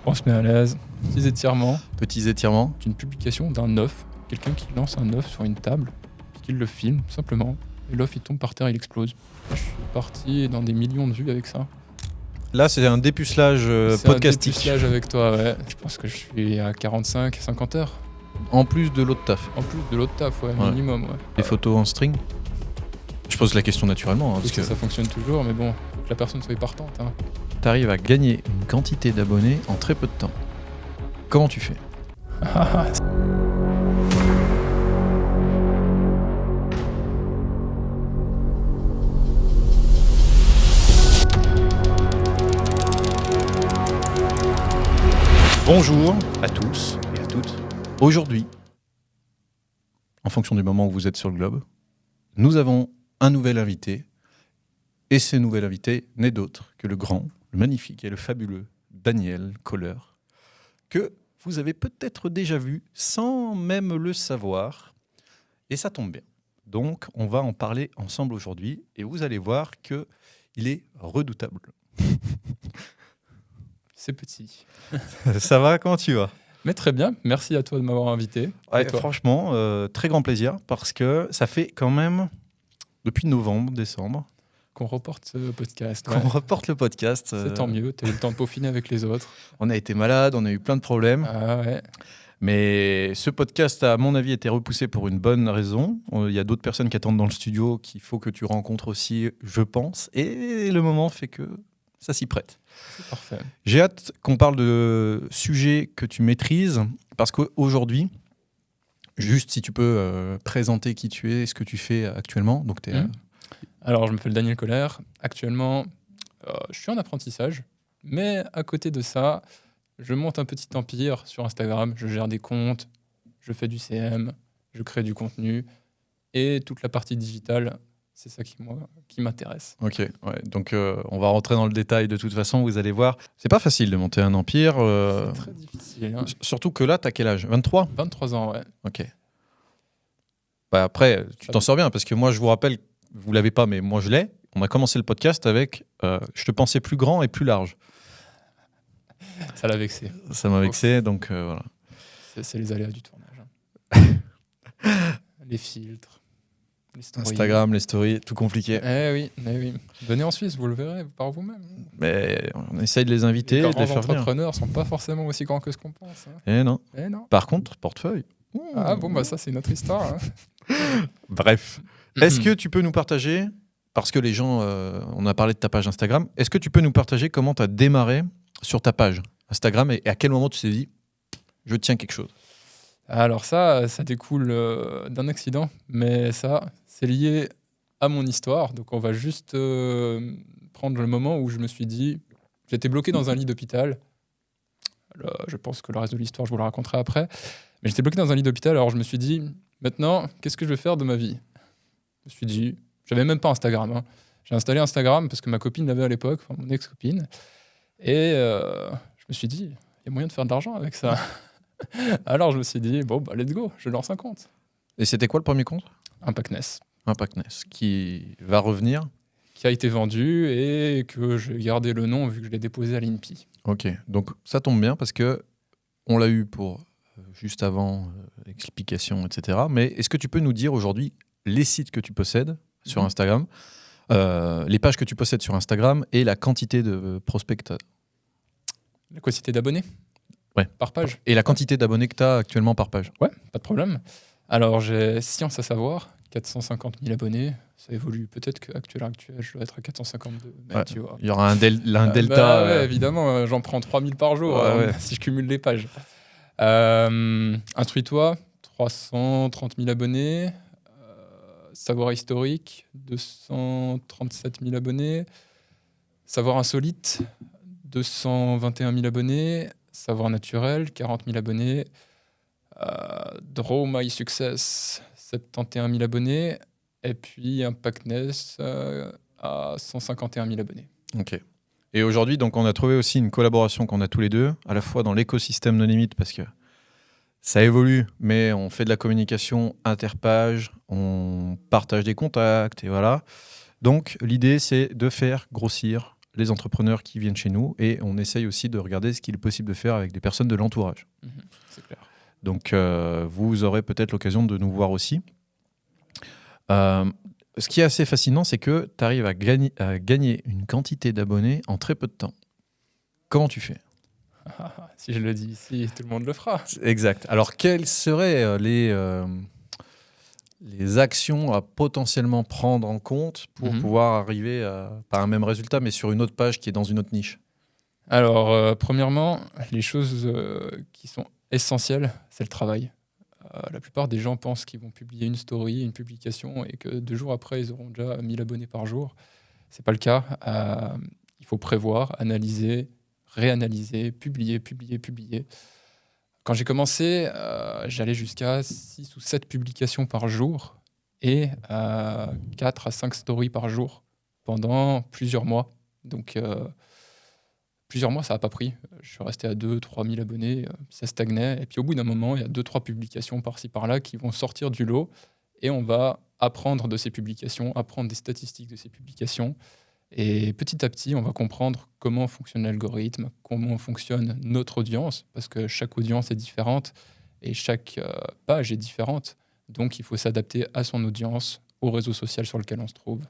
On se met à l'aise. Petits étirements. Petits étirements. C'est une publication d'un œuf. Quelqu'un qui lance un œuf sur une table, qui le filme, tout simplement. Et l'œuf, il tombe par terre, il explose. Je suis parti dans des millions de vues avec ça. Là, c'est un dépucelage podcastique. C'est un dépucelage avec toi, ouais. Je pense que je suis à 45, 50 heures. En plus de l'autre taf. En plus de l'autre taf, ouais, minimum, ouais. Les photos en string. Je pose la question naturellement. Parce que ça fonctionne toujours, mais bon, faut que la personne soit partante. Hein. T'arrives à gagner une quantité d'abonnés en très peu de temps. Comment tu fais ? Bonjour à tous et à toutes. Aujourd'hui, en fonction du moment où vous êtes sur le globe, nous avons un nouvel invité. Et ce nouvel invité n'est d'autre que le grand, le magnifique et le fabuleux Daniel Kohler, que vous avez peut-être déjà vu sans même le savoir. Et ça tombe bien. Donc, on va en parler ensemble aujourd'hui et vous allez voir qu'il est redoutable. C'est petit. Ça va, comment tu vas ? Mais très bien, merci à toi de m'avoir invité. Ouais, franchement, très grand plaisir parce que ça fait quand même depuis novembre, décembre. Qu'on reporte ce podcast. Qu'on reporte le podcast. C'est tant mieux, tu as eu le temps de peaufiner avec les autres. On a été malade, on a eu plein de problèmes. Ah ouais. Mais ce podcast, à mon avis, a été repoussé pour une bonne raison. Il y a d'autres personnes qui attendent dans le studio qu'il faut que tu rencontres aussi, je pense. Et le moment fait que ça s'y prête. C'est parfait. J'ai hâte qu'on parle de sujets que tu maîtrises, parce qu'aujourd'hui, juste si tu peux présenter qui tu es, ce que tu fais actuellement. Donc Alors, je m'appelle Daniel Kohler. Actuellement, je suis en apprentissage, mais à côté de ça, je monte un petit empire sur Instagram. Je gère des comptes, je fais du CM, je crée du contenu, et toute la partie digitale, c'est ça qui m'intéresse. Ok, ouais. Donc on va rentrer dans le détail de toute façon, vous allez voir. C'est pas facile de monter un empire. C'est très difficile. Hein. Surtout que là, t'as quel âge ? 23 ? 23 ans, ouais. Ok. Bah après, tu t'en sors bien, parce que moi, je vous rappelle, vous l'avez pas, mais moi je l'ai. On a commencé le podcast avec je te pensais plus grand et plus large. Ça l'a vexé. Ça m'a vexé, donc voilà. C'est les aléas du tournage. Hein. Les filtres. Les stories. Instagram, les stories, tout compliqué. Eh oui. Venez en Suisse, vous le verrez par vous-même. Mais on essaye de les inviter, de les faire venir. Les entrepreneurs sont pas forcément aussi grands que ce qu'on pense. Hein. Eh non. Par contre, portefeuille. Ah bon, bah ça c'est notre histoire. Hein. Bref. Est-ce que tu peux nous partager, parce que les gens, on a parlé de ta page Instagram, est-ce que tu peux nous partager comment tu as démarré sur ta page Instagram et à quel moment tu t'es dit, je tiens quelque chose ? Alors ça découle d'un accident, mais ça, c'est lié à mon histoire. Donc on va juste prendre le moment où je me suis dit, j'étais bloqué dans un lit d'hôpital. Là, je pense que le reste de l'histoire, je vous le raconterai après. Mais j'étais bloqué dans un lit d'hôpital, alors je me suis dit, maintenant, qu'est-ce que je vais faire de ma vie ? Je me suis dit, j'avais même pas Instagram. Hein. J'ai installé Instagram parce que ma copine l'avait à l'époque, enfin mon ex-copine. Et je me suis dit, il y a moyen de faire de l'argent avec ça. Alors je me suis dit, bon, bah, let's go, je lance un compte. Et c'était quoi le premier compte ? Impactness. Impactness, qui va revenir ? Qui a été vendu et que j'ai gardé le nom vu que je l'ai déposé à l'INPI. Ok, donc ça tombe bien parce que on l'a eu pour juste avant explication, etc. Mais est-ce que tu peux nous dire aujourd'hui les sites que tu possèdes sur Instagram, les pages que tu possèdes sur Instagram et la quantité de prospects ? La quantité d'abonnés ? Ouais. Par page. Et la quantité d'abonnés que tu as actuellement par page ? Ouais, pas de problème. Alors, j'ai Science à savoir, 450 000 abonnés. Ça évolue. Peut-être qu'actuellement, je dois être à 452. Ouais. Tu vois. Il y aura un delta. Ouais, évidemment, j'en prends 3000 par jour si je cumule les pages. Instruis-toi, 330 000 abonnés. Savoir historique, 237 000 abonnés. Savoir insolite, 221 000 abonnés. Savoir naturel, 40 000 abonnés. Draw My Success, 71 000 abonnés. Et puis Impactness à 151 000 abonnés. Ok. Et aujourd'hui, donc, on a trouvé aussi une collaboration qu'on a tous les deux, à la fois dans l'écosystème No Limit, parce que ça évolue, mais on fait de la communication interpage, on partage des contacts, et voilà. Donc, l'idée, c'est de faire grossir les entrepreneurs qui viennent chez nous et on essaye aussi de regarder ce qu'il est possible de faire avec des personnes de l'entourage. C'est clair. Donc, vous aurez peut-être l'occasion de nous voir aussi. Ce qui est assez fascinant, c'est que tu arrives à gagner une quantité d'abonnés en très peu de temps. Comment tu fais ? Si je le dis ici, tout le monde le fera. Exact. Alors, quelles seraient les actions à potentiellement prendre en compte pour pouvoir arriver pas à un même résultat, mais sur une autre page qui est dans une autre niche ? Alors, premièrement, les choses qui sont essentielles, c'est le travail. La plupart des gens pensent qu'ils vont publier une story, une publication, et que 2 jours après, ils auront déjà 1000 abonnés par jour. C'est pas le cas. Il faut prévoir, analyser, réanalyser, publier. Quand j'ai commencé, j'allais jusqu'à 6 ou 7 publications par jour et 4 à 5 stories par jour pendant plusieurs mois. Donc, plusieurs mois, ça n'a pas pris. Je suis resté à 2-3 000 abonnés, ça stagnait. Et puis au bout d'un moment, il y a 2-3 publications par-ci par-là qui vont sortir du lot et on va apprendre de ces publications, apprendre des statistiques de ces publications. Et petit à petit, on va comprendre comment fonctionne l'algorithme, comment fonctionne notre audience, parce que chaque audience est différente et chaque page est différente. Donc, il faut s'adapter à son audience, au réseau social sur lequel on se trouve.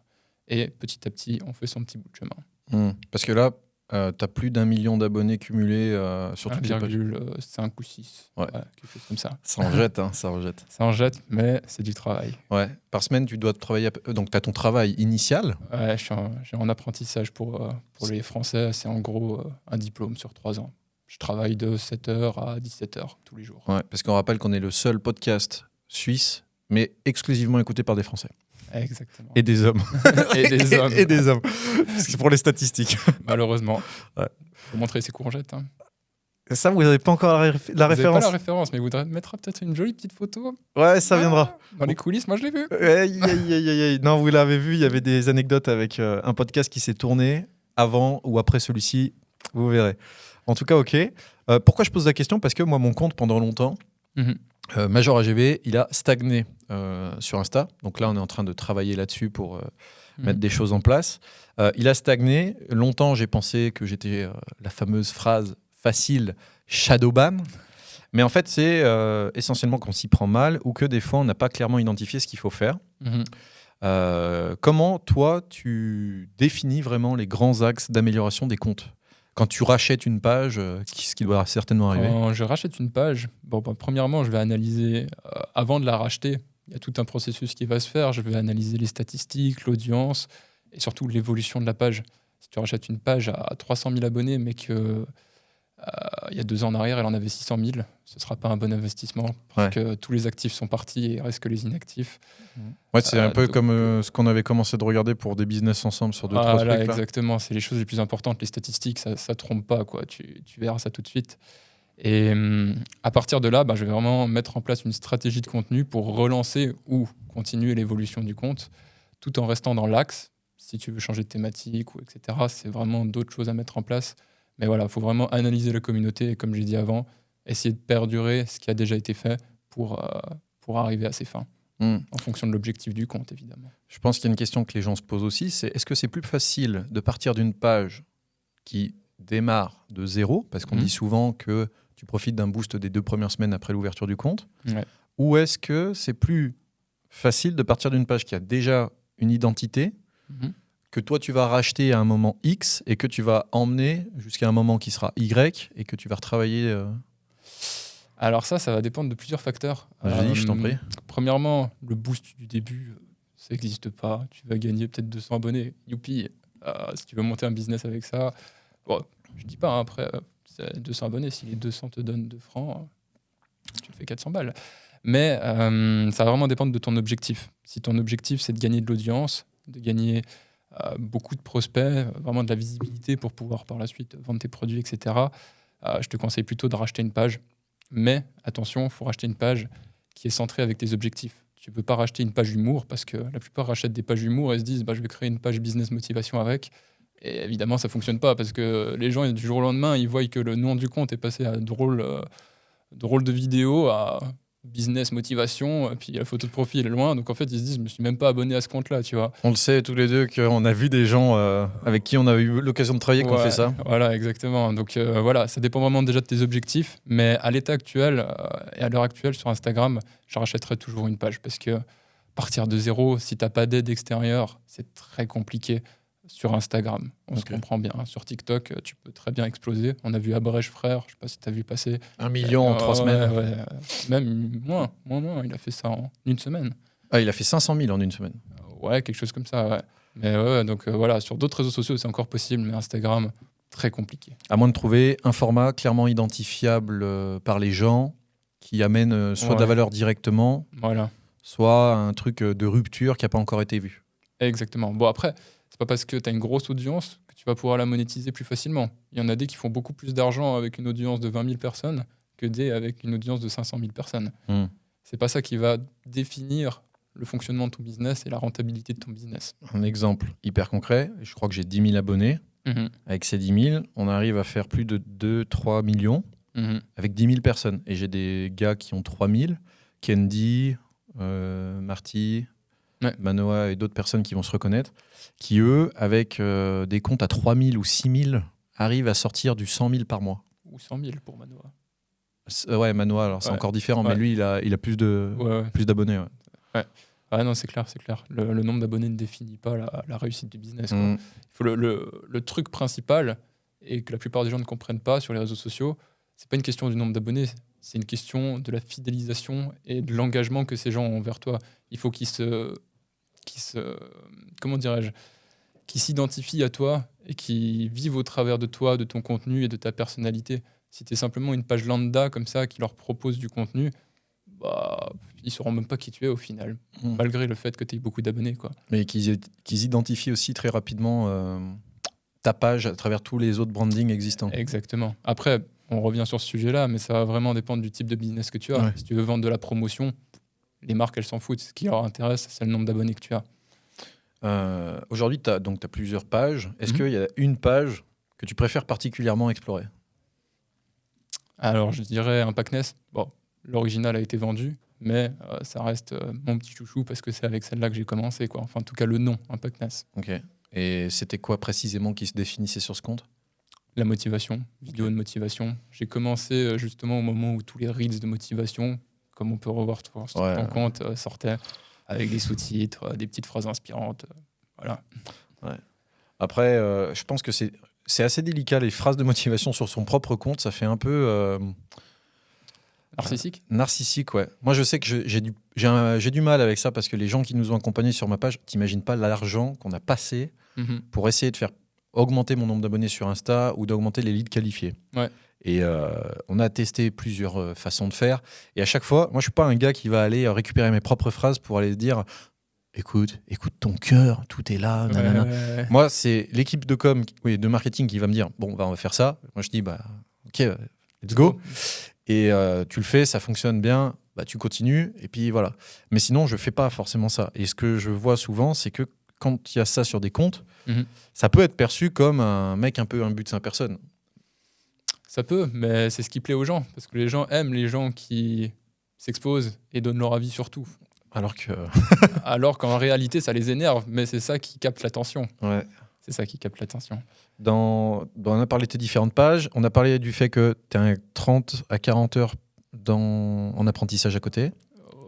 Et petit à petit, on fait son petit bout de chemin. Parce que là, tu as plus d'1 million d'abonnés cumulés sur toutes les pages. 1,5 ou 6. Ouais. Quelque chose comme ça. Ça en jette, ça en jette. Ça en jette, mais c'est du travail. Ouais. Par semaine, tu dois travailler. Donc, tu as ton travail initial. Ouais, je suis en apprentissage pour les Français. C'est en gros un diplôme sur 3 ans. Je travaille de 7h à 17h tous les jours. Ouais, parce qu'on rappelle qu'on est le seul podcast suisse, mais exclusivement écouté par des Français. Exactement. Et des hommes. Et des hommes. Et des hommes. C'est pour les statistiques. Malheureusement. Ouais. Faut montrer ses courgettes. Hein. Ça, vous n'avez pas encore la Vous n'avez référence. pas la référence, mais vous mettra peut-être une jolie petite photo. Ouais, ça viendra. Dans les coulisses, moi je l'ai vu. Non, vous l'avez vu, il y avait des anecdotes avec un podcast qui s'est tourné avant ou après celui-ci. Vous verrez. En tout cas, ok. Pourquoi je pose la question ? Parce que moi, mon compte, pendant longtemps, Major AGV, il a stagné sur Insta. Donc là, on est en train de travailler là-dessus pour mettre des choses en place. Il a stagné. Longtemps, j'ai pensé que j'étais la fameuse phrase facile shadowban. Mais en fait, c'est essentiellement qu'on s'y prend mal ou que des fois, on n'a pas clairement identifié ce qu'il faut faire. Comment, toi, tu définis vraiment les grands axes d'amélioration des comptes ? Quand tu rachètes une page, ce qui doit certainement arriver. Quand je rachète une page, premièrement, je vais analyser, avant de la racheter, il y a tout un processus qui va se faire. Je vais analyser les statistiques, l'audience et surtout l'évolution de la page. Si tu rachètes une page à 300 000 abonnés, mais que il y a 2 ans en arrière, elle en avait 600 000, ce ne sera pas un bon investissement parce que tous les actifs sont partis et il ne reste que les inactifs. Ouais, c'est un peu comme ce qu'on avait commencé de regarder pour des business ensemble sur 2-3 trucs. Là. Exactement, c'est les choses les plus importantes. Les statistiques, ça ne trompe pas, quoi. Tu verras ça tout de suite. Et à partir de là, je vais vraiment mettre en place une stratégie de contenu pour relancer ou continuer l'évolution du compte, tout en restant dans l'axe. Si tu veux changer de thématique, etc., c'est vraiment d'autres choses à mettre en place. Mais voilà, il faut vraiment analyser la communauté et, comme j'ai dit avant, essayer de perdurer ce qui a déjà été fait pour arriver à ses fins. En fonction de l'objectif du compte, évidemment. Je pense qu'il y a une question que les gens se posent aussi, c'est est-ce que c'est plus facile de partir d'une page qui démarre de zéro, parce qu'on dit souvent que tu profites d'un boost des 2 premières semaines après l'ouverture du compte, ou est-ce que c'est plus facile de partir d'une page qui a déjà une identité, que toi tu vas racheter à un moment X et que tu vas emmener jusqu'à un moment qui sera Y et que tu vas retravailler Alors ça va dépendre de plusieurs facteurs. Vas-y, je t'en prie. Premièrement, le boost du début, ça n'existe pas. Tu vas gagner peut-être 200 abonnés. Youpi. Si tu veux monter un business avec ça, bon, je dis pas, après, 200 abonnés, si les 200 te donnent 2 francs, tu fais 400 balles. Mais ça va vraiment dépendre de ton objectif. Si ton objectif, c'est de gagner de l'audience, de gagner beaucoup de prospects, vraiment de la visibilité pour pouvoir par la suite vendre tes produits, etc., je te conseille plutôt de racheter une page. Mais attention, il faut racheter une page qui est centrée avec tes objectifs. Tu ne peux pas racheter une page humour parce que la plupart rachètent des pages humour et se disent je vais créer une page business motivation avec. Et évidemment, ça ne fonctionne pas parce que les gens, du jour au lendemain, ils voient que le nom du compte est passé à drôle de vidéo à business motivation, puis la photo de profil est loin. Donc en fait, ils se disent, je me suis même pas abonné à ce compte-là, tu vois. On le sait tous les deux qu'on a vu des gens avec qui on a eu l'occasion de travailler qui ont Ouais, fait ça. voilà, exactement. Donc voilà, ça dépend vraiment déjà de tes objectifs. Mais à l'état actuel et à l'heure actuelle sur Instagram, je rachèterai toujours une page parce que partir de zéro, si t'as pas d'aide extérieure, c'est très compliqué. Sur Instagram, on se comprend bien. Sur TikTok, tu peux très bien exploser. On a vu Abrège Frère, je sais pas si tu as vu passer. 1 million en 3 semaines. Ouais, même moins. Il a fait ça en une semaine. Ah, il a fait 500 000 en une semaine. Ouais, quelque chose comme ça, ouais. Mais ouais, donc voilà, sur d'autres réseaux sociaux, c'est encore possible, mais Instagram, très compliqué. À moins de trouver un format clairement identifiable par les gens qui amène soit de la valeur directement, voilà. soit un truc de rupture qui n'a pas encore été vu. Exactement. Bon, après, c'est pas parce que tu as une grosse audience que tu vas pouvoir la monétiser plus facilement. Il y en a des qui font beaucoup plus d'argent avec une audience de 20 000 personnes que des avec une audience de 500 000 personnes. C'est pas ça qui va définir le fonctionnement de ton business et la rentabilité de ton business. Un exemple hyper concret, je crois que j'ai 10 000 abonnés. Avec ces 10 000, on arrive à faire plus de 2-3 millions avec 10 000 personnes. Et j'ai des gars qui ont 3 000, Candy, Marty, Manoa et d'autres personnes qui vont se reconnaître, qui eux, avec des comptes à 3 000 ou 6 000, arrivent à sortir du 100 000 par mois. Ou 100 000 pour Manoa. Ouais, Manoa, alors c'est encore différent, mais lui, il a plus d'abonnés. Ouais. Ah non, c'est clair. Le nombre d'abonnés ne définit pas la réussite du business. Quoi. Il faut le truc principal, et que la plupart des gens ne comprennent pas sur les réseaux sociaux, c'est pas une question du nombre d'abonnés, c'est une question de la fidélisation et de l'engagement que ces gens ont envers toi. Il faut qu'ils s'identifient à toi et qu'ils vivent au travers de toi, de ton contenu et de ta personnalité. Si tu es simplement une page lambda comme ça qui leur propose du contenu, ils ne sauront même pas qui tu es au final, malgré le fait que tu aies beaucoup d'abonnés. Quoi. Mais qu'ils identifient aussi très rapidement ta page à travers tous les autres brandings existants. Exactement. Après, on revient sur ce sujet-là, mais ça va vraiment dépendre du type de business que tu as. Ouais. Si tu veux vendre de la promotion, les marques, elles s'en foutent. Ce qui leur intéresse, c'est le nombre d'abonnés que tu as. Aujourd'hui, tu as plusieurs pages. Est-ce qu'il y a une page que tu préfères particulièrement explorer ? Alors, je dirais Impactness. Bon, l'original a été vendu, mais ça reste mon petit chouchou parce que c'est avec celle-là que j'ai commencé. Quoi. Enfin, en tout cas, le nom, Impactness. Ok. Et c'était quoi précisément qui se définissait sur ce compte ? La motivation, vidéo de motivation. J'ai commencé justement au moment où tous les reels de motivation, comme on peut revoir sur ton compte, sortaient avec des sous-titres, des petites phrases inspirantes. Voilà. Ouais. Après, je pense que c'est assez délicat, les phrases de motivation sur son propre compte. Ça fait un peu... narcissique ? Narcissique, ouais. Moi, je sais que j'ai du mal avec ça parce que les gens qui nous ont accompagnés sur ma page, t'imagines pas l'argent qu'on a passé pour essayer de faire augmenter mon nombre d'abonnés sur Insta ou d'augmenter les leads qualifiés. Ouais. Et on a testé plusieurs façons de faire. Et à chaque fois, moi, je suis pas un gars qui va aller récupérer mes propres phrases pour aller dire écoute ton cœur, tout est là. Ouais. Moi, c'est l'équipe de marketing qui va me dire bon, on va faire ça. Moi, je dis ok, let's go. Et tu le fais, ça fonctionne bien, tu continues. Et puis voilà. Mais sinon, je fais pas forcément ça. Et ce que je vois souvent, c'est que quand il y a ça sur des comptes, ça peut être perçu comme un mec un peu imbu de 5 personnes. Ça peut, mais c'est ce qui plaît aux gens. Parce que les gens aiment les gens qui s'exposent et donnent leur avis sur tout. Alors qu'en réalité, ça les énerve, mais c'est ça qui capte l'attention. Ouais. C'est ça qui capte l'attention. On a parlé de tes différentes pages. On a parlé du fait que tu as 30 à 40 heures en apprentissage à côté.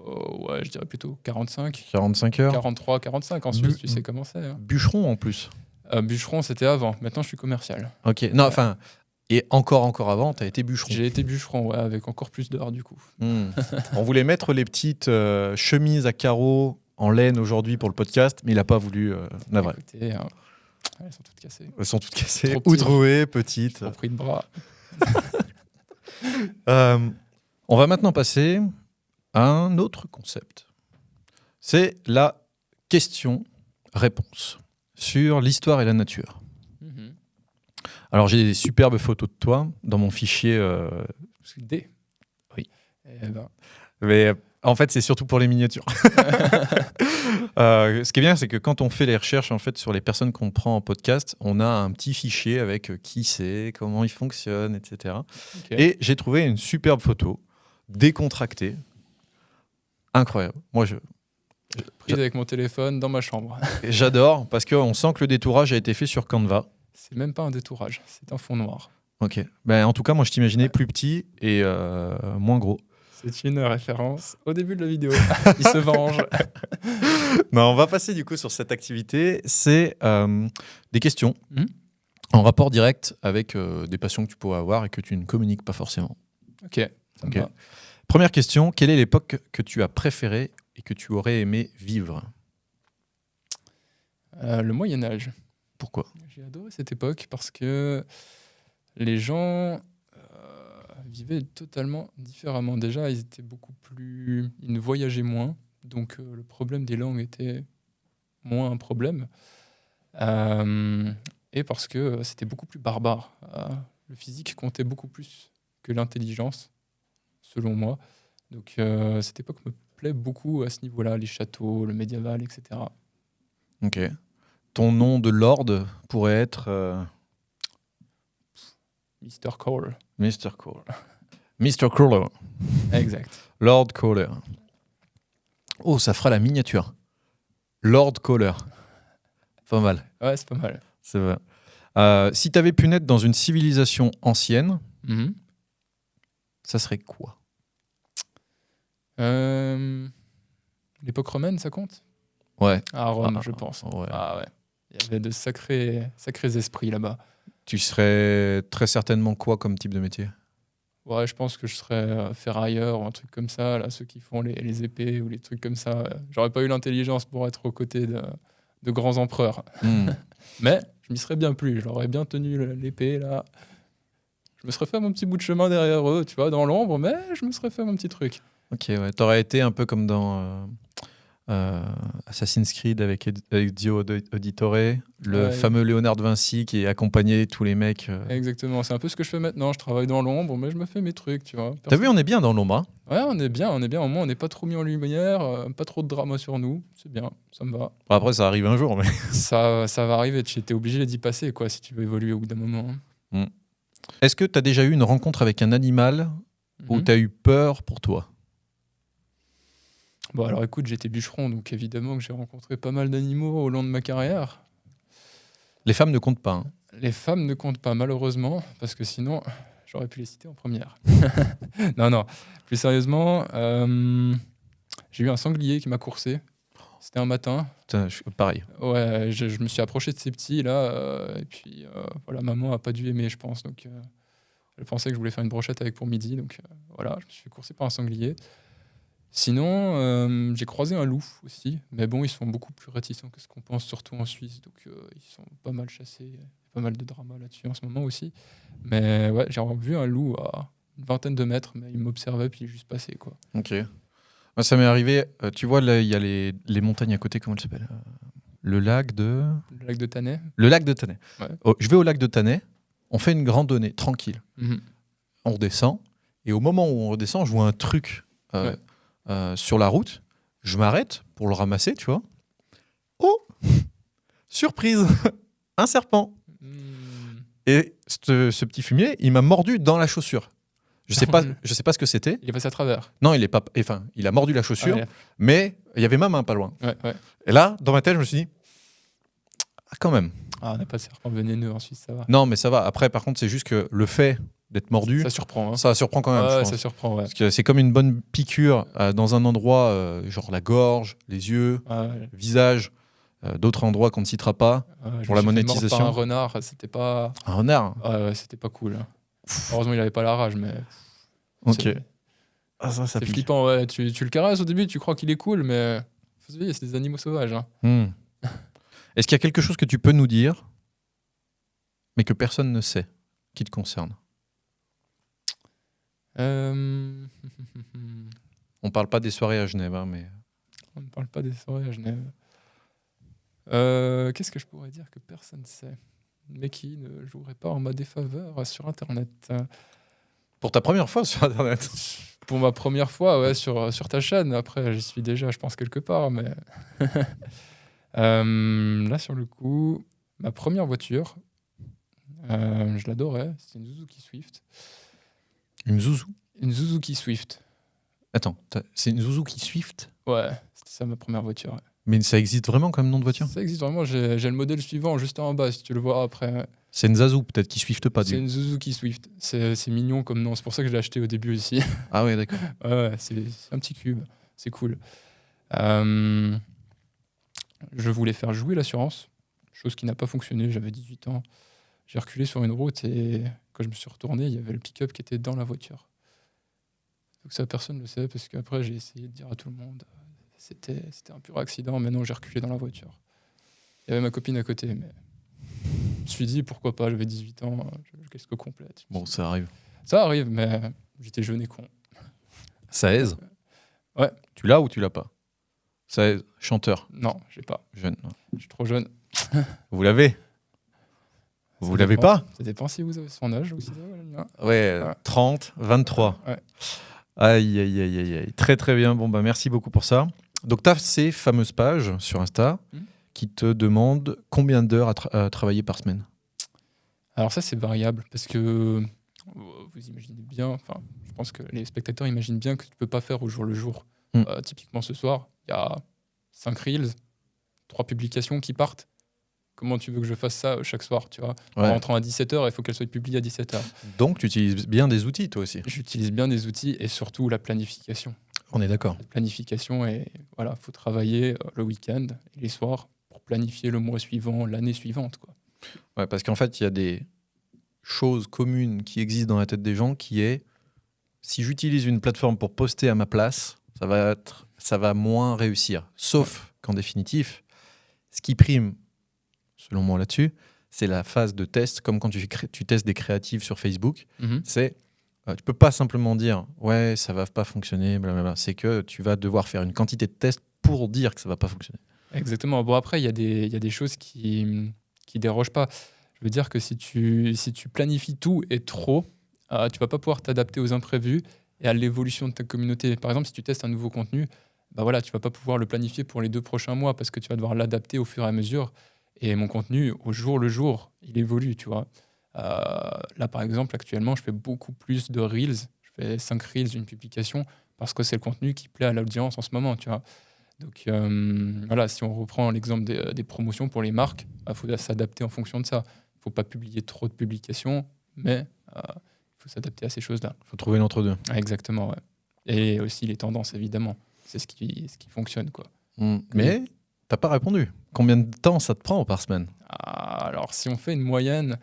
Ouais, je dirais plutôt 45. 45 heures. 43, 45 en Suisse, tu sais comment c'est. Hein. Bûcheron en plus. Bûcheron, c'était avant. Maintenant, je suis commercial. Ok. Non, enfin, et encore avant, tu as été bûcheron. J'ai été bûcheron, ouais, avec encore plus d'heures du coup. On voulait mettre les petites chemises à carreaux en laine aujourd'hui pour le podcast, mais il n'a pas voulu. Écoutez, elles sont toutes cassées. Elles sont toutes cassées. Ou trouées, petites. Trop pris de bras. On va maintenant passer à un autre concept. C'est la question-réponse sur l'histoire et la nature. Alors, j'ai des superbes photos de toi dans mon fichier. D. Oui. Mais en fait, c'est surtout pour les miniatures. Ce qui est bien, c'est que quand on fait les recherches en fait, sur les personnes qu'on prend en podcast, on a un petit fichier avec qui c'est, comment il fonctionne, etc. Okay. Et j'ai trouvé une superbe photo décontractée Incroyable. Moi, Prise avec mon téléphone dans ma chambre. j'adore parce qu'on sent que le détourage a été fait sur Canva. C'est même pas un détourage, c'est un fond noir. Ok. Ben, en tout cas, moi, je t'imaginais plus petit et moins gros. C'est une référence au début de la vidéo. Il se venge. Non, on va passer du coup sur cette activité. C'est des questions Mhm. en rapport direct avec des passions que tu pourrais avoir et que tu ne communiques pas forcément. Ok, ça me Ok. va. Première question, quelle est l'époque que tu as préférée et que tu aurais aimé vivre? Le Moyen-Âge. Pourquoi? J'ai adoré cette époque parce que les gens vivaient totalement différemment. Déjà, ils étaient beaucoup plus. Ils ne voyageaient moins. Donc, le problème des langues était moins un problème. Et parce que c'était beaucoup plus barbare. Le physique comptait beaucoup plus que l'intelligence, selon moi. Donc, cette époque me plaît beaucoup à ce niveau-là, les châteaux, le médiéval, etc. Ok. Ton nom de Lord pourrait être Mr. Cole. Mr. Cole. Mr. Cole. Exact. Lord Caller. Oh, ça fera la miniature. Lord Caller. Pas mal. Ouais, c'est pas mal. C'est vrai. Si tu avais pu naître dans une civilisation ancienne, Mhm. ça serait quoi? L'époque romaine, ça compte? Ouais. À Rome, Ah, je pense. ouais. Ah ouais. Il y avait de sacrés esprits là-bas. Tu serais très certainement quoi comme type de métier? Ouais, je pense que je serais ferrailleur ou un truc comme ça, là, ceux qui font les épées ou les trucs comme ça. J'aurais pas eu l'intelligence pour être aux côtés de grands empereurs. Hmm. Mais je m'y serais bien plu. J'aurais bien tenu l'épée, là. Je me serais fait mon petit bout de chemin derrière eux, tu vois, dans l'ombre, mais je me serais fait mon petit truc. Ok, ouais. T'aurais été un peu comme dans Assassin's Creed avec Ezio Auditore, le Ouais. fameux Léonard de Vinci qui accompagnait tous les mecs. Exactement, c'est un peu ce que je fais maintenant. Je travaille dans l'ombre, mais je me fais mes trucs, tu vois. T'as vu, on est bien dans l'ombre. Hein. Ouais, on est bien, on est bien. Au moins, on n'est pas trop mis en lumière, pas trop de drama sur nous. C'est bien, ça me va. Bon, après, ça arrive un jour. Mais... Ça va arriver, tu es obligé d'y passer, quoi, si tu veux évoluer au bout d'un moment. Est-ce que t'as déjà eu une rencontre avec un animal où Mhm. t'as eu peur pour toi? Bon, alors écoute, j'étais bûcheron, donc évidemment que j'ai rencontré pas mal d'animaux au long de ma carrière. Les femmes ne comptent pas. Hein. Les femmes ne comptent pas, malheureusement, parce que sinon, j'aurais pu les citer en première. Non, plus sérieusement, j'ai eu un sanglier qui m'a coursé. C'était un matin. Putain, pareil. Ouais, je me suis approché de ces petits là, et puis voilà, maman a pas dû aimer, je pense. Donc, elle pensait que je voulais faire une brochette avec pour midi, donc voilà, je me suis fait courser par un sanglier. Sinon, j'ai croisé un loup aussi, mais bon, ils sont beaucoup plus réticents que ce qu'on pense, surtout en Suisse, donc ils sont pas mal chassés. Il y a pas mal de drama là-dessus en ce moment aussi. Mais ouais, j'ai vu un loup à une vingtaine de mètres, mais il m'observait puis il est juste passé, quoi. Ok. Moi, ça m'est arrivé. Tu vois, là, il y a les montagnes à côté. Comment elles s'appellent? Le lac de. Le lac de Tannay. Le lac de Tannay. Ouais. Oh, je vais au lac de Tannay. On fait une randonnée tranquille. Mhm. On redescend. Et au moment où on redescend, je vois un truc sur la route. Je m'arrête pour le ramasser, tu vois. Oh, surprise, un serpent. Hmm. Et ce petit fumier, il m'a mordu dans la chaussure. Je sais pas ce que c'était. Il est passé à travers. Non, il est pas. Enfin, il a mordu la chaussure, mais il y avait ma main pas loin. Ouais. Et là, dans ma tête, je me suis dit, ah, quand même. Ah, on n'a pas de serpent vénéneux en Suisse, ça va. Non, mais ça va. Après, par contre, c'est juste que le fait d'être mordu, Ça surprend. Hein. ça surprend quand même. je Ouais, pense. ça surprend, ouais. Parce que c'est comme une bonne piqûre dans un endroit, genre la gorge, les yeux, Ouais, le visage. D'autres endroits qu'on ne citera pas. je Pour me la suis fait mordre monétisation. par un renard, c'était pas. Un renard. Ouais, c'était pas cool. Hein. Heureusement, il avait pas la rage, mais. Ok. C'est Ah, ça pique. flippant, ouais. Tu le caresses au début, tu crois qu'il est cool, mais. Faut se veiller, c'est des animaux sauvages. Hein. Est-ce qu'il y a quelque chose que tu peux nous dire, mais que personne ne sait, qui te concerne? On On parle pas des soirées à Genève, hein, mais. ne parle pas des soirées à Genève. Qu'est-ce que je pourrais dire que personne ne sait, mais qui ne jouerait pas en ma défaveur sur Internet? Pour ta première fois sur Internet. Pour ma première fois, ouais, sur ta chaîne. Après, j'y suis déjà, je pense, quelque part. Mais là, sur le coup, ma première voiture, je l'adorais. C'était une Suzuki Swift. Une zouzou. Une Suzuki Swift. Attends, c'est une Suzuki Swift, Ouais, c'était ça ma première voiture. Ouais. mais ça existe vraiment comme nom de voiture? Ça existe vraiment, j'ai le modèle suivant juste en bas, si tu le vois après. Ouais. C'est une Zazu, peut-être, qui Swift pas C'est du. une Suzuki Swift. C'est mignon comme nom, c'est pour ça que je l'ai acheté au début ici. Ah ouais, d'accord. Ouais, c'est un petit cube, c'est cool. Euh, je voulais faire jouer l'assurance, chose qui n'a pas fonctionné, j'avais 18 ans. J'ai reculé sur une route et quand je me suis retourné, il y avait le pick-up qui était dans la voiture. Donc ça, personne ne le sait parce qu'après, j'ai essayé de dire à tout le monde, c'était un pur accident, mais non, j'ai reculé dans la voiture. Il y avait ma copine à côté, mais je me suis dit, pourquoi pas, j'avais 18 ans, qu'est-ce que complète. Bon, ça arrive. Ça arrive, mais j'étais jeune et con. Ça aise? Ouais. Tu l'as ou tu l'as pas? Ça aise, chanteur, Non, j'ai pas. jeune. Je suis trop jeune. Vous l'avez? Vous Ça l'avez dépend. pas? Ça dépend si vous avez son âge ou si ça va, le mien. Ouais, Ouais. 30, 23. Ouais. Aïe, aïe, aïe, aïe, aïe. Très, très bien. Bon, bah, merci beaucoup pour ça. Donc, tu as ces fameuses pages sur Insta qui te demandent combien d'heures à travailler par semaine. Alors ça, c'est variable parce que vous imaginez bien, enfin, je pense que les spectateurs imaginent bien que tu peux pas faire au jour le jour. Typiquement, ce soir, il y a 5 reels, 3 publications qui partent. Comment tu veux que je fasse ça chaque soir, tu vois? En rentrant à 17h, il faut qu'elle soit publiée à 17h. Donc, tu utilises bien des outils, toi aussi. J'utilise bien des outils et surtout la planification. On est d'accord. La planification, et voilà, faut travailler le week-end et les soirs pour planifier le mois suivant, l'année suivante, quoi. Ouais, parce qu'en fait, il y a des choses communes qui existent dans la tête des gens qui est, si j'utilise une plateforme pour poster à ma place, ça va moins réussir. Sauf qu'en définitif, ce qui prime, selon moi là-dessus, c'est la phase de test, comme quand tu testes des créatives sur Facebook. C'est, tu peux pas simplement dire ouais, ça va pas fonctionner, blablabla. C'est que tu vas devoir faire une quantité de tests pour dire que ça va pas fonctionner. Exactement. Bon, après, il y a des choses qui dérogent pas. Je veux dire que si tu planifies tout et trop, tu vas pas pouvoir t'adapter aux imprévus et à l'évolution de ta communauté. Par exemple, si tu testes un nouveau contenu, bah voilà, tu vas pas pouvoir le planifier pour les 2 prochains mois parce que tu vas devoir l'adapter au fur et à mesure. Et mon contenu, au jour le jour, il évolue, tu vois. Là, par exemple, actuellement, je fais beaucoup plus de Reels. Je fais 5 Reels, une publication, parce que c'est le contenu qui plaît à l'audience en ce moment, tu vois. Donc voilà, si on reprend l'exemple des promotions pour les marques, il faut s'adapter en fonction de ça. Il ne faut pas publier trop de publications, mais il faut s'adapter à ces choses-là. Il faut trouver l'entre-deux. Exactement, ouais. Et aussi les tendances, évidemment. C'est ce qui fonctionne, quoi. Mais t'as pas répondu. Combien de temps ça te prend par semaine? Alors, si on fait une moyenne,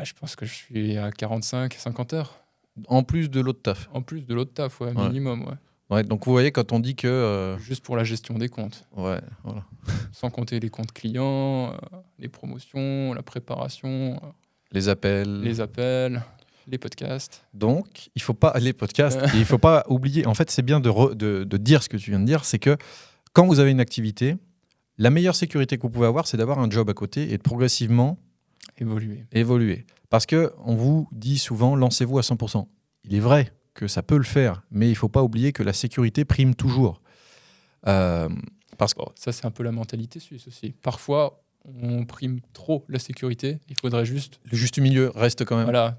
je pense que je suis à 45-50 heures. En plus de l'autre taf. En plus de l'autre taf, ouais, minimum, ouais. Ouais, donc vous voyez, quand on dit que... Juste pour la gestion des comptes. Ouais, voilà. Sans compter les comptes clients, les promotions, la préparation, les appels, les podcasts. Donc, il faut pas les podcasts. Il faut pas oublier. En fait, c'est bien de dire ce que tu viens de dire, c'est que quand vous avez une activité, la meilleure sécurité que vous pouvez avoir, c'est d'avoir un job à côté et de progressivement évoluer. Parce que on vous dit souvent, lancez-vous à 100%. Il est vrai que ça peut le faire, mais il faut pas oublier que la sécurité prime toujours. Parce que ça, c'est un peu la mentalité suisse aussi. Parfois, on prime trop la sécurité. Il faudrait juste... Le juste milieu reste quand même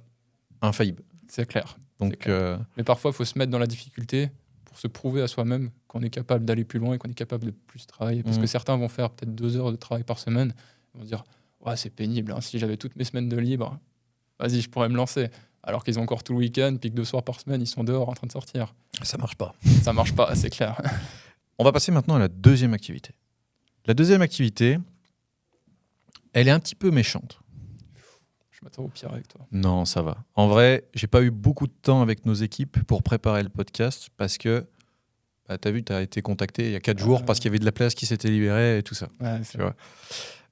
infaillible. C'est clair. Donc, c'est clair. Mais parfois, il faut se mettre dans la difficulté pour se prouver à soi-même qu'on est capable d'aller plus loin et qu'on est capable de plus travailler. Parce que certains vont faire peut-être 2 heures de travail par semaine. Ils vont se dire, ouais, c'est pénible. Hein. Si j'avais toutes mes semaines de libre, vas-y, je pourrais me lancer. Alors qu'ils ont encore tout le week-end, puis que 2 soirs par semaine, ils sont dehors en train de sortir. Ça marche pas. Ça marche pas, c'est clair. On va passer maintenant à la deuxième activité. La deuxième activité, elle est un petit peu méchante. Je m'attends au pire avec toi. Non, ça va. En vrai, j'ai pas eu beaucoup de temps avec nos équipes pour préparer le podcast parce que, t'as vu, t'as été contacté il y a 4 jours parce qu'il y avait de la place qui s'était libérée et tout ça. Ouais, tu vois.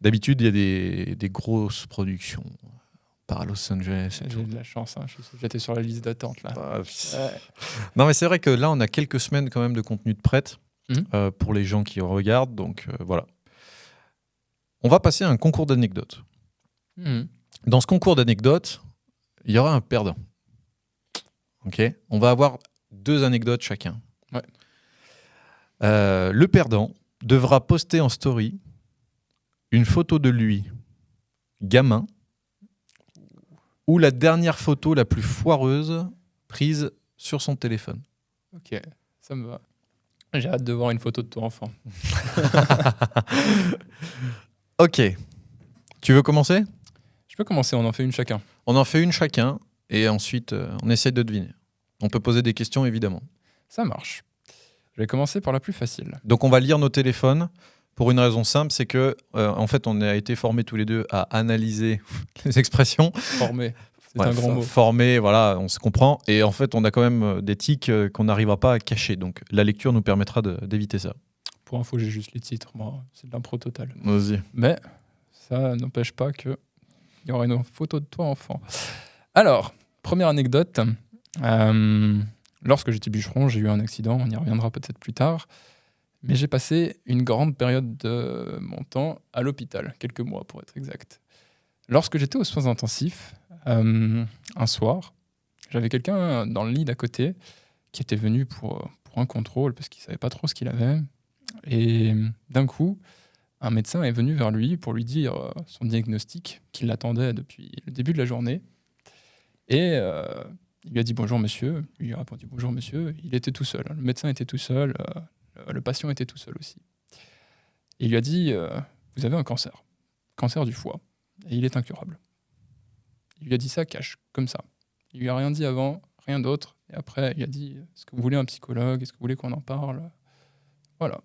D'habitude, il y a des grosses productions par Los Angeles. J'ai de la chance, hein. J'étais sur la liste d'attente là. Non, mais c'est vrai que là, on a quelques semaines quand même de contenu de prête pour les gens qui regardent. Donc voilà. On va passer à un concours d'anecdotes. Dans ce concours d'anecdotes, il y aura un perdant. Ok ? On va avoir 2 anecdotes chacun. Ouais. Le perdant devra poster en story une photo de lui, gamin, ou la dernière photo la plus foireuse prise sur son téléphone. Ok, ça me va. J'ai hâte de voir une photo de toi enfant. Ok. Tu veux commencer ? Je peux commencer, on en fait une chacun. On en fait une chacun et ensuite on essaie de deviner. On peut poser des questions évidemment. Ça marche. Je vais commencer par la plus facile. Donc on va lire nos téléphones pour une raison simple, c'est que en fait on a été formés tous les deux à analyser les expressions. Formé, c'est Ouais, un grand mot. Formés, voilà, on se comprend. Et en fait on a quand même des tics qu'on n'arrivera pas à cacher. Donc la lecture nous permettra d'éviter ça. Pour info, j'ai juste les titres. Moi, c'est de l'impro totale. Vas-y. Mais ça n'empêche pas qu'il y aura une photo de toi enfant. Alors, première anecdote. Lorsque j'étais bûcheron, j'ai eu un accident. On y reviendra peut-être plus tard. Mais j'ai passé une grande période de mon temps à l'hôpital, quelques mois pour être exact. Lorsque j'étais aux soins intensifs, un soir, j'avais quelqu'un dans le lit d'à côté qui était venu pour un contrôle parce qu'il ne savait pas trop ce qu'il avait. Et d'un coup, un médecin est venu vers lui pour lui dire son diagnostic, qu'il l'attendait depuis le début de la journée. Et il lui a dit « Bonjour monsieur ». Il lui a répondu « Bonjour monsieur ». Il était tout seul. Le médecin était tout seul. Le patient était tout seul aussi. Et il lui a dit vous avez un cancer du foie, et il est incurable. Il lui a dit ça cash, comme ça. Il lui a rien dit avant, rien d'autre. Et après, il a dit est-ce que vous voulez un psychologue ? Est-ce que vous voulez qu'on en parle ? Voilà.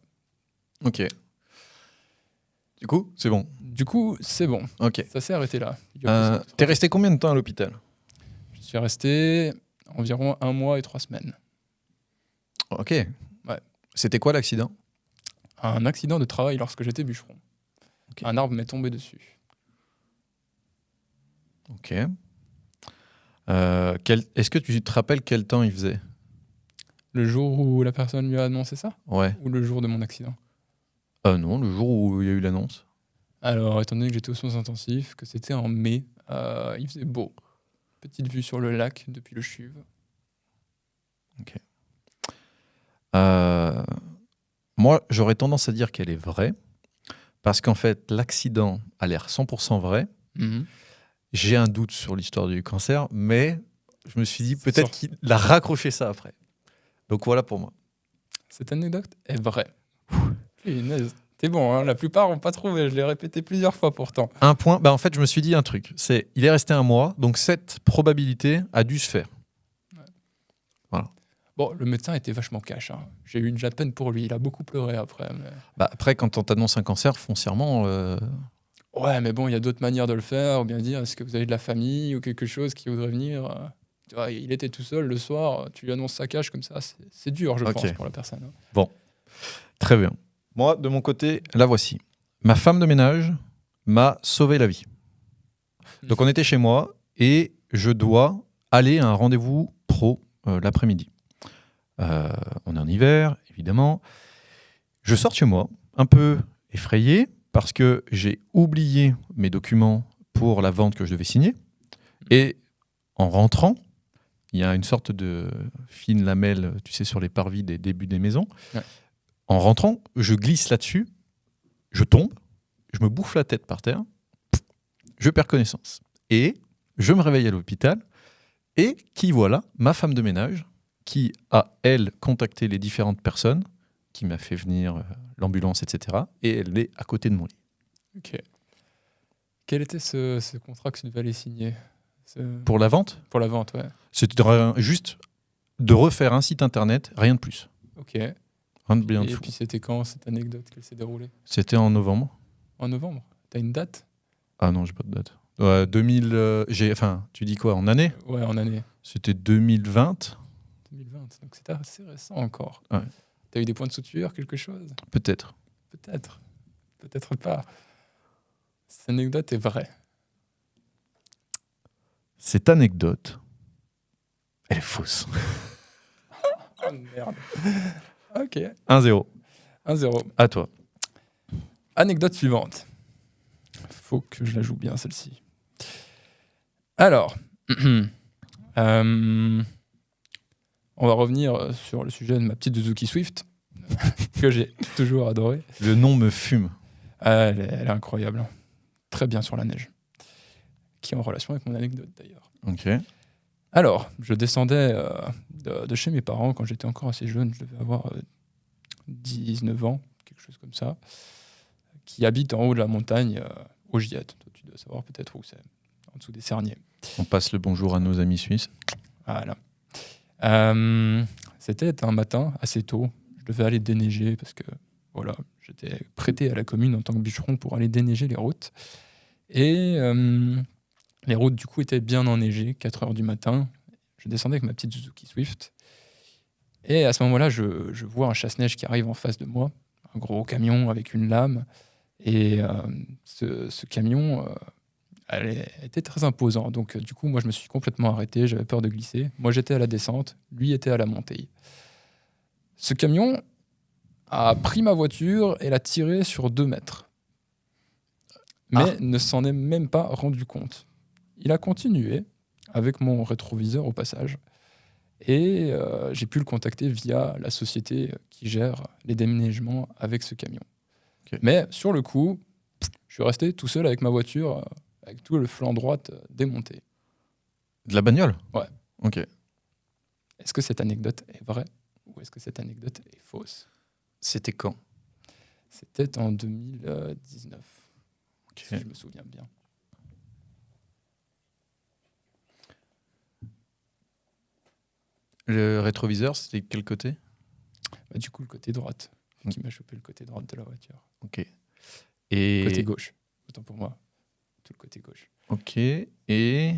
Ok. Du coup, c'est bon. Du coup, c'est bon. Ok. Ça s'est arrêté là. T'es resté combien de temps à l'hôpital ? Je suis resté environ 1 mois et 3 semaines. Ok. Ouais. C'était quoi l'accident ? Un accident de travail lorsque j'étais bûcheron. Ok. Un arbre m'est tombé dessus. Ok. Est-ce que tu te rappelles quel temps il faisait ? Le jour où la personne lui a annoncé ça ? Ouais. Ou le jour de mon accident ? Non, le jour où il y a eu l'annonce. Alors, étant donné que j'étais aux soins intensifs, que c'était en mai, il faisait beau. Petite vue sur le lac depuis le chuve. Moi, j'aurais tendance à dire qu'elle est vraie, parce qu'en fait, l'accident a l'air 100% vrai. Mhm. J'ai un doute sur l'histoire du cancer, mais je me suis dit C'est peut-être sûr. qu'il a raccroché ça après. Donc voilà pour moi. Cette anecdote est vraie. Punaise. T'es bon, hein, la plupart n'ont pas trouvé. Je l'ai répété plusieurs fois pourtant. Un point, en fait, je me suis dit un truc. Il est resté 1 mois, donc cette probabilité a dû se faire. Bon, le médecin était vachement cash. Hein. J'ai eu de la peine pour lui. Il a beaucoup pleuré après. Mais... Après, quand on t'annonce un cancer, foncièrement... Ouais, mais bon, il y a d'autres manières de le faire. Ou bien dire, est-ce que vous avez de la famille ou quelque chose qui voudrait venir Tu vois, il était tout seul le soir. Tu lui annonces ça cash comme ça. C'est dur, je pense, pour la personne. Hein. Bon, très bien. Moi, de mon côté, la voici. Ma femme de ménage m'a sauvé la vie. Donc, on était chez moi et je dois aller à un rendez-vous pro l'après-midi. On est en hiver, évidemment. Je sors de chez moi, un peu effrayé, parce que j'ai oublié mes documents pour la vente que je devais signer. Et en rentrant, il y a une sorte de fine lamelle, tu sais, sur les parvis des débuts des maisons. Ouais. En rentrant, je glisse là-dessus, je tombe, je me bouffe la tête par terre, je perds connaissance. Et je me réveille à l'hôpital, et qui voilà, ma femme de ménage, qui a, elle, contacté les différentes personnes, qui m'a fait venir l'ambulance, etc. Et elle est à côté de mon lit. Ok. Quel était ce contrat que tu devais aller signer Pour la vente ? Pour la vente, ouais. C'était juste de refaire un site internet, rien de plus. Ok. Rien de bien de Et fou. puis c'était quand cette anecdote qu'elle s'est déroulée ? C'était en novembre. En novembre ? T'as une date ? Ah non, j'ai pas de date. 2000, tu dis quoi, en année ? Ouais, en année. C'était 2020 ? 2020, donc c'était assez récent encore. Ouais. T'as eu des points de suture, quelque chose ? Peut-être. Peut-être. Peut-être pas. Cette anecdote est vraie. Cette anecdote, elle est fausse. Oh merde. Ok. 1-0. 1-0. À toi. Anecdote suivante. Faut que je la joue bien, celle-ci. Alors, on va revenir sur le sujet de ma petite Suzuki Swift, que j'ai toujours adoré. Le nom me fume. Elle est incroyable. Hein. Très bien sur la neige. Qui est en relation avec mon anecdote, d'ailleurs. Ok. Alors, je descendais de chez mes parents quand j'étais encore assez jeune, je devais avoir 19 ans, quelque chose comme ça, qui habitent en haut de la montagne, au Giette. Toi, tu dois savoir peut-être où c'est, en dessous des Cerniers. On passe le bonjour à nos amis suisses. Voilà. C'était un matin assez tôt. Je devais aller déneiger parce que voilà, j'étais prêté à la commune en tant que bûcheron pour aller déneiger les routes. Et les routes, du coup, étaient bien enneigées, 4 heures du matin. Je descendais avec ma petite Suzuki Swift. Et à ce moment-là, je vois un chasse-neige qui arrive en face de moi, un gros camion avec une lame. Et ce camion elle était très imposant. Donc, du coup, moi, je me suis complètement arrêté. J'avais peur de glisser. Moi, j'étais à la descente. Lui était à la montée. Ce camion a pris ma voiture et l'a tirée sur 2 mètres. Mais ne s'en est même pas rendu compte. Il a continué avec mon rétroviseur au passage. Et j'ai pu le contacter via la société qui gère les déménagements avec ce camion. Okay. Mais sur le coup, je suis resté tout seul avec ma voiture, avec tout le flanc droit démonté. De la bagnole ? Ouais. Ok. Est-ce que cette anecdote est vraie ou est-ce que cette anecdote est fausse ? C'était quand ? C'était en 2019, Okay. si je me souviens bien. Le rétroviseur, c'était quel côté ? Bah, du coup, le côté droite, qui m'a chopé le côté droite de la voiture. Ok. Et... Côté gauche, autant pour moi. Tout le côté gauche. Ok. Et...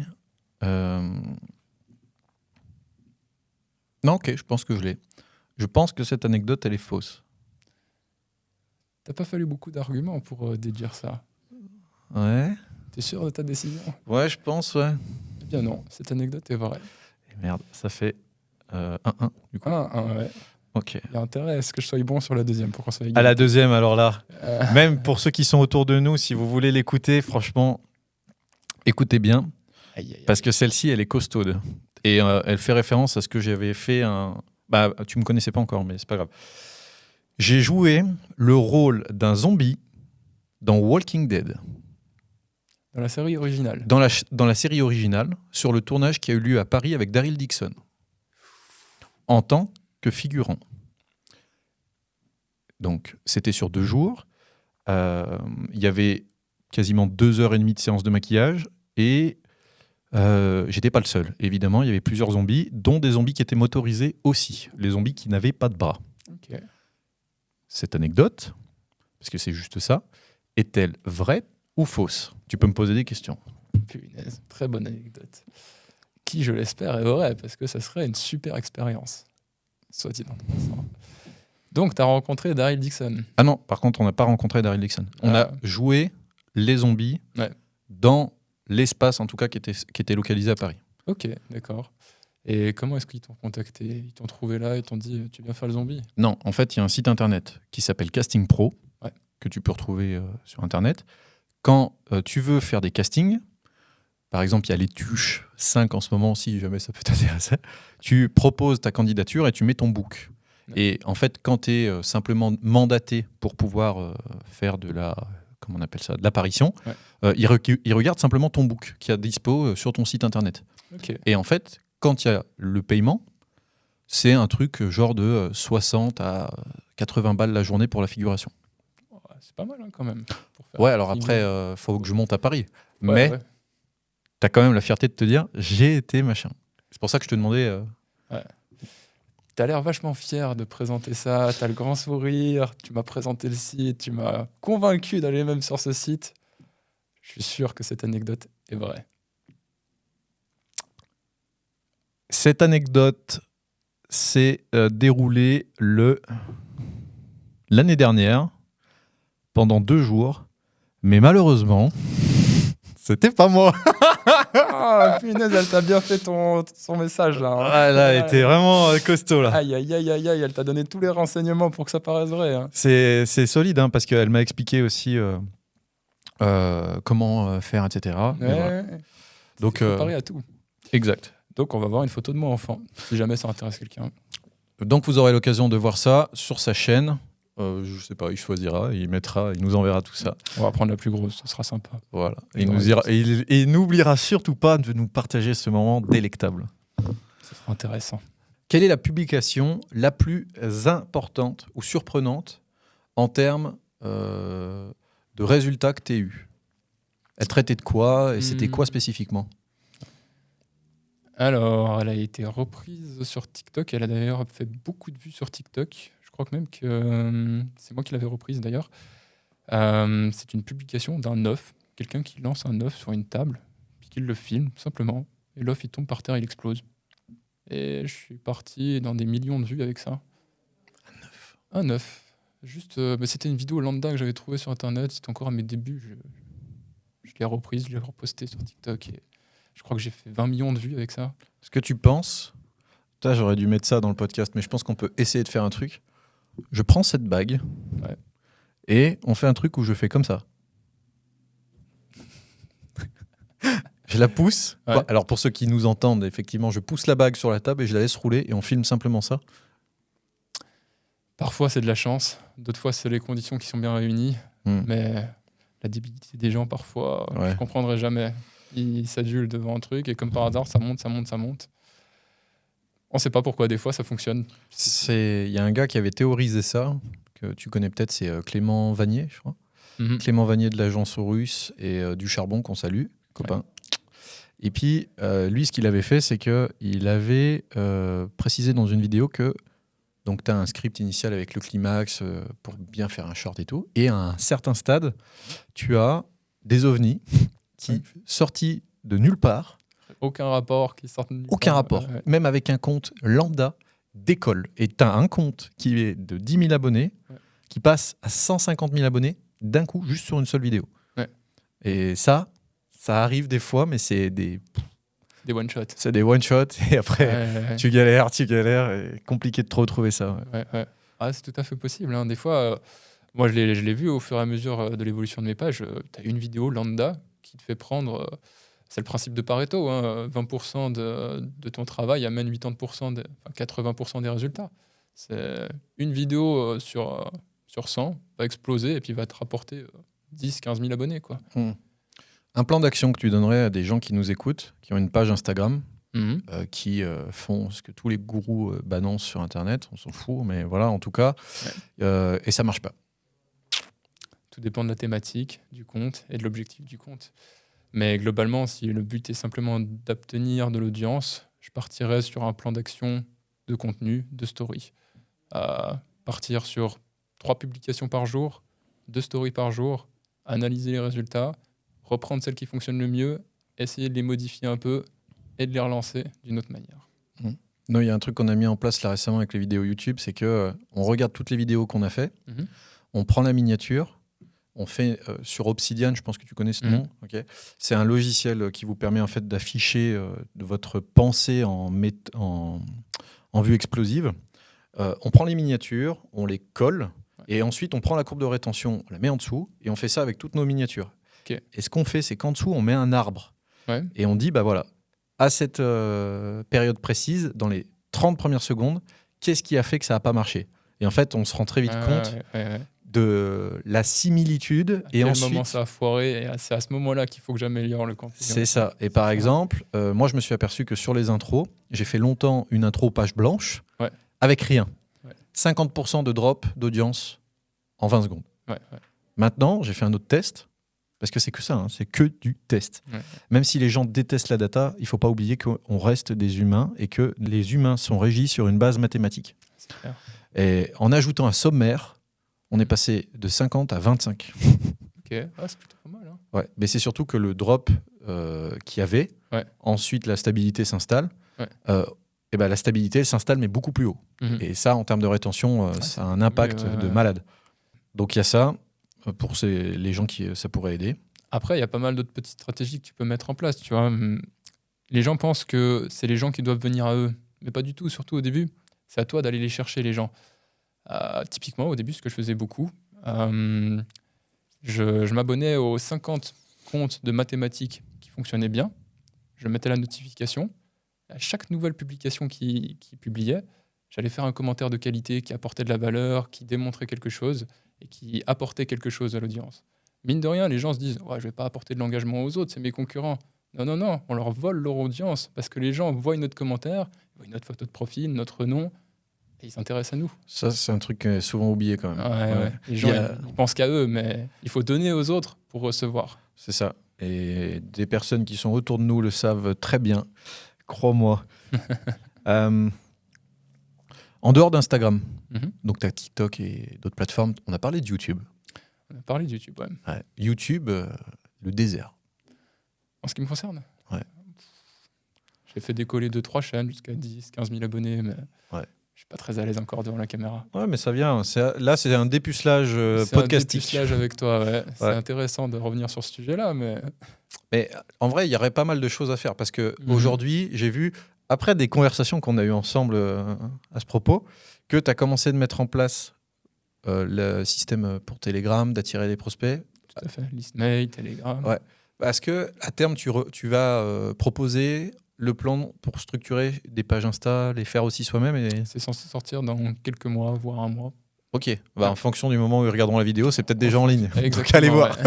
Non, ok, je pense que je l'ai. Je pense que cette anecdote, elle est fausse. T'as pas fallu beaucoup d'arguments pour déduire ça. Ouais. T'es sûr de ta décision ? Ouais, je pense, ouais. Eh bien non, cette anecdote est vraie. Et merde, ça fait 1-1, du coup. 1-1, ouais. Ok. Il y a intérêt à ce que je sois bon sur la deuxième pour qu'on soit À égal. la deuxième, alors là, même pour ceux qui sont autour de nous, si vous voulez l'écouter, franchement, écoutez bien, parce que celle-ci, elle est costaude. Et elle fait référence à ce que j'avais fait. Bah, tu me connaissais pas encore, mais c'est pas grave. J'ai joué le rôle d'un zombie dans Walking Dead. Dans la série originale. Dans la série originale, sur le tournage qui a eu lieu à Paris avec Daryl Dixon, en tant que figurant. Donc, c'était sur 2 jours. Il y avait quasiment 2h30 de séance de maquillage et j'étais pas le seul. Évidemment, il y avait plusieurs zombies, dont des zombies qui étaient motorisés aussi, les zombies qui n'avaient pas de bras. Ok. Cette anecdote, parce que c'est juste ça, est-elle vraie ou fausse ? Tu peux me poser des questions. Punaise, très bonne anecdote. Qui, je l'espère, est vraie, parce que ça serait une super expérience. Soit dit en passant. Donc, tu as rencontré Daryl Dixon. Ah non, par contre, on n'a pas rencontré Daryl Dixon. On a joué les zombies dans l'espace, en tout cas, qui était localisé à Paris. Ok, d'accord. Et comment est-ce qu'ils t'ont contacté ? Ils t'ont trouvé là et t'ont dit « Tu viens faire le zombie ?» Non, en fait, il y a un site internet qui s'appelle Casting Pro, que tu peux retrouver sur internet. Quand tu veux faire des castings, par exemple, il y a les Tuches 5 en ce moment, si jamais ça peut t'intéresser, tu proposes ta candidature et tu mets ton book. Et en fait, quand tu es simplement mandaté pour pouvoir faire de la... Comment on appelle ça ? De l'apparition, ils regardent simplement ton book qui est dispo sur ton site internet. Okay. Et en fait, quand il y a le paiement, c'est un truc genre de 60 à 80 balles la journée pour la figuration. C'est pas mal quand même. Ouais, alors après, faut que je monte à Paris. Mais t'as quand même la fierté de te dire, j'ai été machin. C'est pour ça que je te demandais... T'as l'air vachement fier de présenter ça, t'as le grand sourire, tu m'as présenté le site, tu m'as convaincu d'aller même sur ce site. Je suis sûr que cette anecdote est vraie. Cette anecdote s'est déroulée l'année dernière, pendant 2 jours, mais malheureusement, c'était pas moi. Ah, punaise, elle t'a bien fait son message là. Hein. Ah, là, elle était vraiment costaud là. Aïe, aïe, aïe, aïe, aïe, elle t'a donné tous les renseignements pour que ça paraisse vrai. Hein. C'est solide, hein, parce qu'elle m'a expliqué aussi comment faire, etc. Ouais. Donc, préparé à tout. Exact. Donc, on va voir une photo de moi enfant, si jamais ça intéresse quelqu'un. Donc, vous aurez l'occasion de voir ça sur sa chaîne. Je sais pas, il choisira, il nous enverra tout ça. On va prendre la plus grosse, ce sera sympa. Voilà. Et il n'oubliera surtout pas de nous partager ce moment délectable. Ce sera intéressant. Quelle est la publication la plus importante ou surprenante en termes de résultats que tu as eu? Elle traitait de quoi et c'était quoi spécifiquement? Alors, elle a été reprise sur TikTok. Elle a d'ailleurs fait beaucoup de vues sur TikTok. Je crois que même que c'est moi qui l'avais reprise d'ailleurs. C'est une publication d'un œuf. Quelqu'un qui lance un œuf sur une table, puis qui le filme, tout simplement. Et l'œuf, il tombe par terre, il explose. Et je suis parti dans des millions de vues avec ça. Un œuf. Juste, c'était une vidéo lambda que j'avais trouvée sur Internet. C'était encore à mes débuts. Je l'ai reprise, je l'ai repostée sur TikTok. Et je crois que j'ai fait 20 millions de vues avec ça. Est-ce que tu penses... J'aurais dû mettre ça dans le podcast, mais je pense qu'on peut essayer de faire un truc. Je prends cette bague et on fait un truc où je fais comme ça. Je la pousse. Ouais. Alors pour ceux qui nous entendent, effectivement, je pousse la bague sur la table et je la laisse rouler et on filme simplement ça. Parfois, c'est de la chance. D'autres fois, c'est les conditions qui sont bien réunies. Mais la débilité des gens, parfois, je ne comprendrai jamais. Ils s'adulent devant un truc et comme par hasard, ça monte. On ne sait pas pourquoi, des fois, ça fonctionne. Il y a un gars qui avait théorisé ça, que tu connais peut-être, c'est Clément Vanier, je crois. Clément Vanier de l'agence Russe et du Charbon, qu'on salue, copain. Ouais. Et puis, lui, ce qu'il avait fait, c'est qu'il avait précisé dans une vidéo que donc tu as un script initial avec le climax pour bien faire un short et tout. Et à un certain stade, tu as des ovnis qui, sortis de nulle part, aucun rapport qui sortent de nulle part. Aucun rapport. Même avec un compte lambda, décolle. Et tu as un compte qui est de 10 000 abonnés, qui passe à 150 000 abonnés d'un coup, juste sur une seule vidéo. Ouais. Et ça arrive des fois, mais c'est des one-shots. C'est des one-shots, et après, tu galères, et compliqué de te retrouver ça. Ouais. Ah, c'est tout à fait possible. Hein. Des fois, moi, je l'ai vu au fur et à mesure de l'évolution de mes pages. Tu as une vidéo lambda qui te fait prendre... c'est le principe de Pareto. Hein, 20% de ton travail amène 80% des résultats. C'est une vidéo sur 100 va exploser et puis va te rapporter 10-15 000 abonnés. Quoi. Un plan d'action que tu donnerais à des gens qui nous écoutent, qui ont une page Instagram, qui font ce que tous les gourous balancent sur Internet, on s'en fout, mais voilà, en tout cas, et ça marche pas. Tout dépend de la thématique du compte et de l'objectif du compte. Mais globalement, si le but est simplement d'obtenir de l'audience, je partirais sur un plan d'action de contenu, de story. Partir sur 3 publications par jour, 2 stories par jour, analyser les résultats, reprendre celles qui fonctionnent le mieux, essayer de les modifier un peu et de les relancer d'une autre manière. Non, il y a un truc qu'on a mis en place là récemment avec les vidéos YouTube, c'est que on regarde toutes les vidéos qu'on a fait, on prend la miniature, on fait sur Obsidian, je pense que tu connais ce nom. Okay. C'est un logiciel qui vous permet en fait d'afficher votre pensée en vue explosive. On prend les miniatures, on les colle, et ensuite on prend la courbe de rétention, on la met en dessous, et on fait ça avec toutes nos miniatures. Okay. Et ce qu'on fait, c'est qu'en dessous, on met un arbre. Et on dit, bah voilà, à cette période précise, dans les 30 premières secondes, qu'est-ce qui a fait que ça n'a pas marché? Et en fait, on se rend très vite compte de la similitude. À quel moment ça a foiré, et c'est à ce moment-là qu'il faut que j'améliore le contenu. C'est ça. Et par exemple, moi, je me suis aperçu que sur les intros, j'ai fait longtemps une intro page blanche avec rien. 50% de drop d'audience en 20 secondes. Maintenant, j'ai fait un autre test. Parce que c'est que ça, c'est que du test. Même si les gens détestent la data, il ne faut pas oublier qu'on reste des humains et que les humains sont régis sur une base mathématique. C'est clair. Et en ajoutant un sommaire, on est passé de 50 à 25. Ok, c'est plutôt pas mal. Hein. Mais c'est surtout que le drop qu'il y avait, ensuite la stabilité s'installe. Et la stabilité s'installe, mais beaucoup plus haut. Et ça, en termes de rétention, ça a un impact de malade. Donc il y a ça. Pour les gens qui ça pourrait aider. Après, il y a pas mal d'autres petites stratégies que tu peux mettre en place. Tu vois. Les gens pensent que c'est les gens qui doivent venir à eux, mais pas du tout, surtout au début. C'est à toi d'aller les chercher, les gens. Typiquement, au début, ce que je faisais beaucoup, je m'abonnais aux 50 comptes de mathématiques qui fonctionnaient bien. Je mettais la notification. À chaque nouvelle publication qui publiait, j'allais faire un commentaire de qualité qui apportait de la valeur, qui démontrait quelque chose et qui apportait quelque chose à l'audience. Mine de rien, les gens se disent « je ne vais pas apporter de l'engagement aux autres, c'est mes concurrents ». Non, on leur vole leur audience parce que les gens voient notre commentaire, voient notre photo de profil, notre nom, et ils s'intéressent à nous. Ça, c'est un truc qui est souvent oublié quand même. Ouais. Les gens, ils pensent qu'à eux, mais il faut donner aux autres pour recevoir. C'est ça. Et des personnes qui sont autour de nous le savent très bien, crois-moi. En dehors d'Instagram, donc tu as TikTok et d'autres plateformes, on a parlé de YouTube. On a parlé de YouTube, ouais. Ouais. YouTube, le désert. En ce qui me concerne, ouais. J'ai fait décoller 2-3 chaînes jusqu'à 10, 15 000 abonnés, mais je suis pas très à l'aise encore devant la caméra. Ouais, mais ça vient. Là, c'est un dépucelage podcastique. C'est un dépucelage avec toi, ouais. C'est intéressant de revenir sur ce sujet-là, mais en vrai, il y aurait pas mal de choses à faire parce que aujourd'hui, j'ai vu, après des conversations qu'on a eues ensemble à ce propos, que tu as commencé de mettre en place le système pour Telegram, d'attirer des prospects. Tout à fait. List mail, Telegram. Ouais. Parce que à terme, tu vas proposer le plan pour structurer des pages Insta, les faire aussi soi-même. C'est censé sortir dans quelques mois, voire un mois. Ok, en fonction du moment où ils regarderont la vidéo, c'est peut-être déjà en ligne. Exactement, donc allez voir.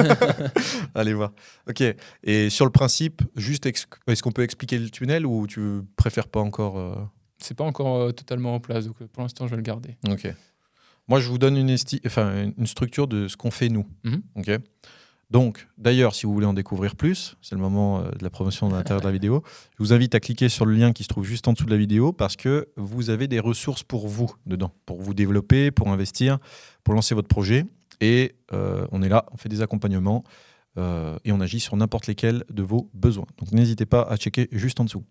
Allez voir. Ok. Et sur le principe, juste est-ce qu'on peut expliquer le tunnel ou tu préfères pas encore C'est pas encore totalement en place, donc pour l'instant je vais le garder. Ok. Moi je vous donne une structure de ce qu'on fait nous. Ok. Donc, d'ailleurs, si vous voulez en découvrir plus, c'est le moment de la promotion à l'intérieur de la vidéo. Je vous invite à cliquer sur le lien qui se trouve juste en dessous de la vidéo parce que vous avez des ressources pour vous dedans, pour vous développer, pour investir, pour lancer votre projet. Et on est là, on fait des accompagnements et on agit sur n'importe lesquels de vos besoins. Donc, n'hésitez pas à checker juste en dessous.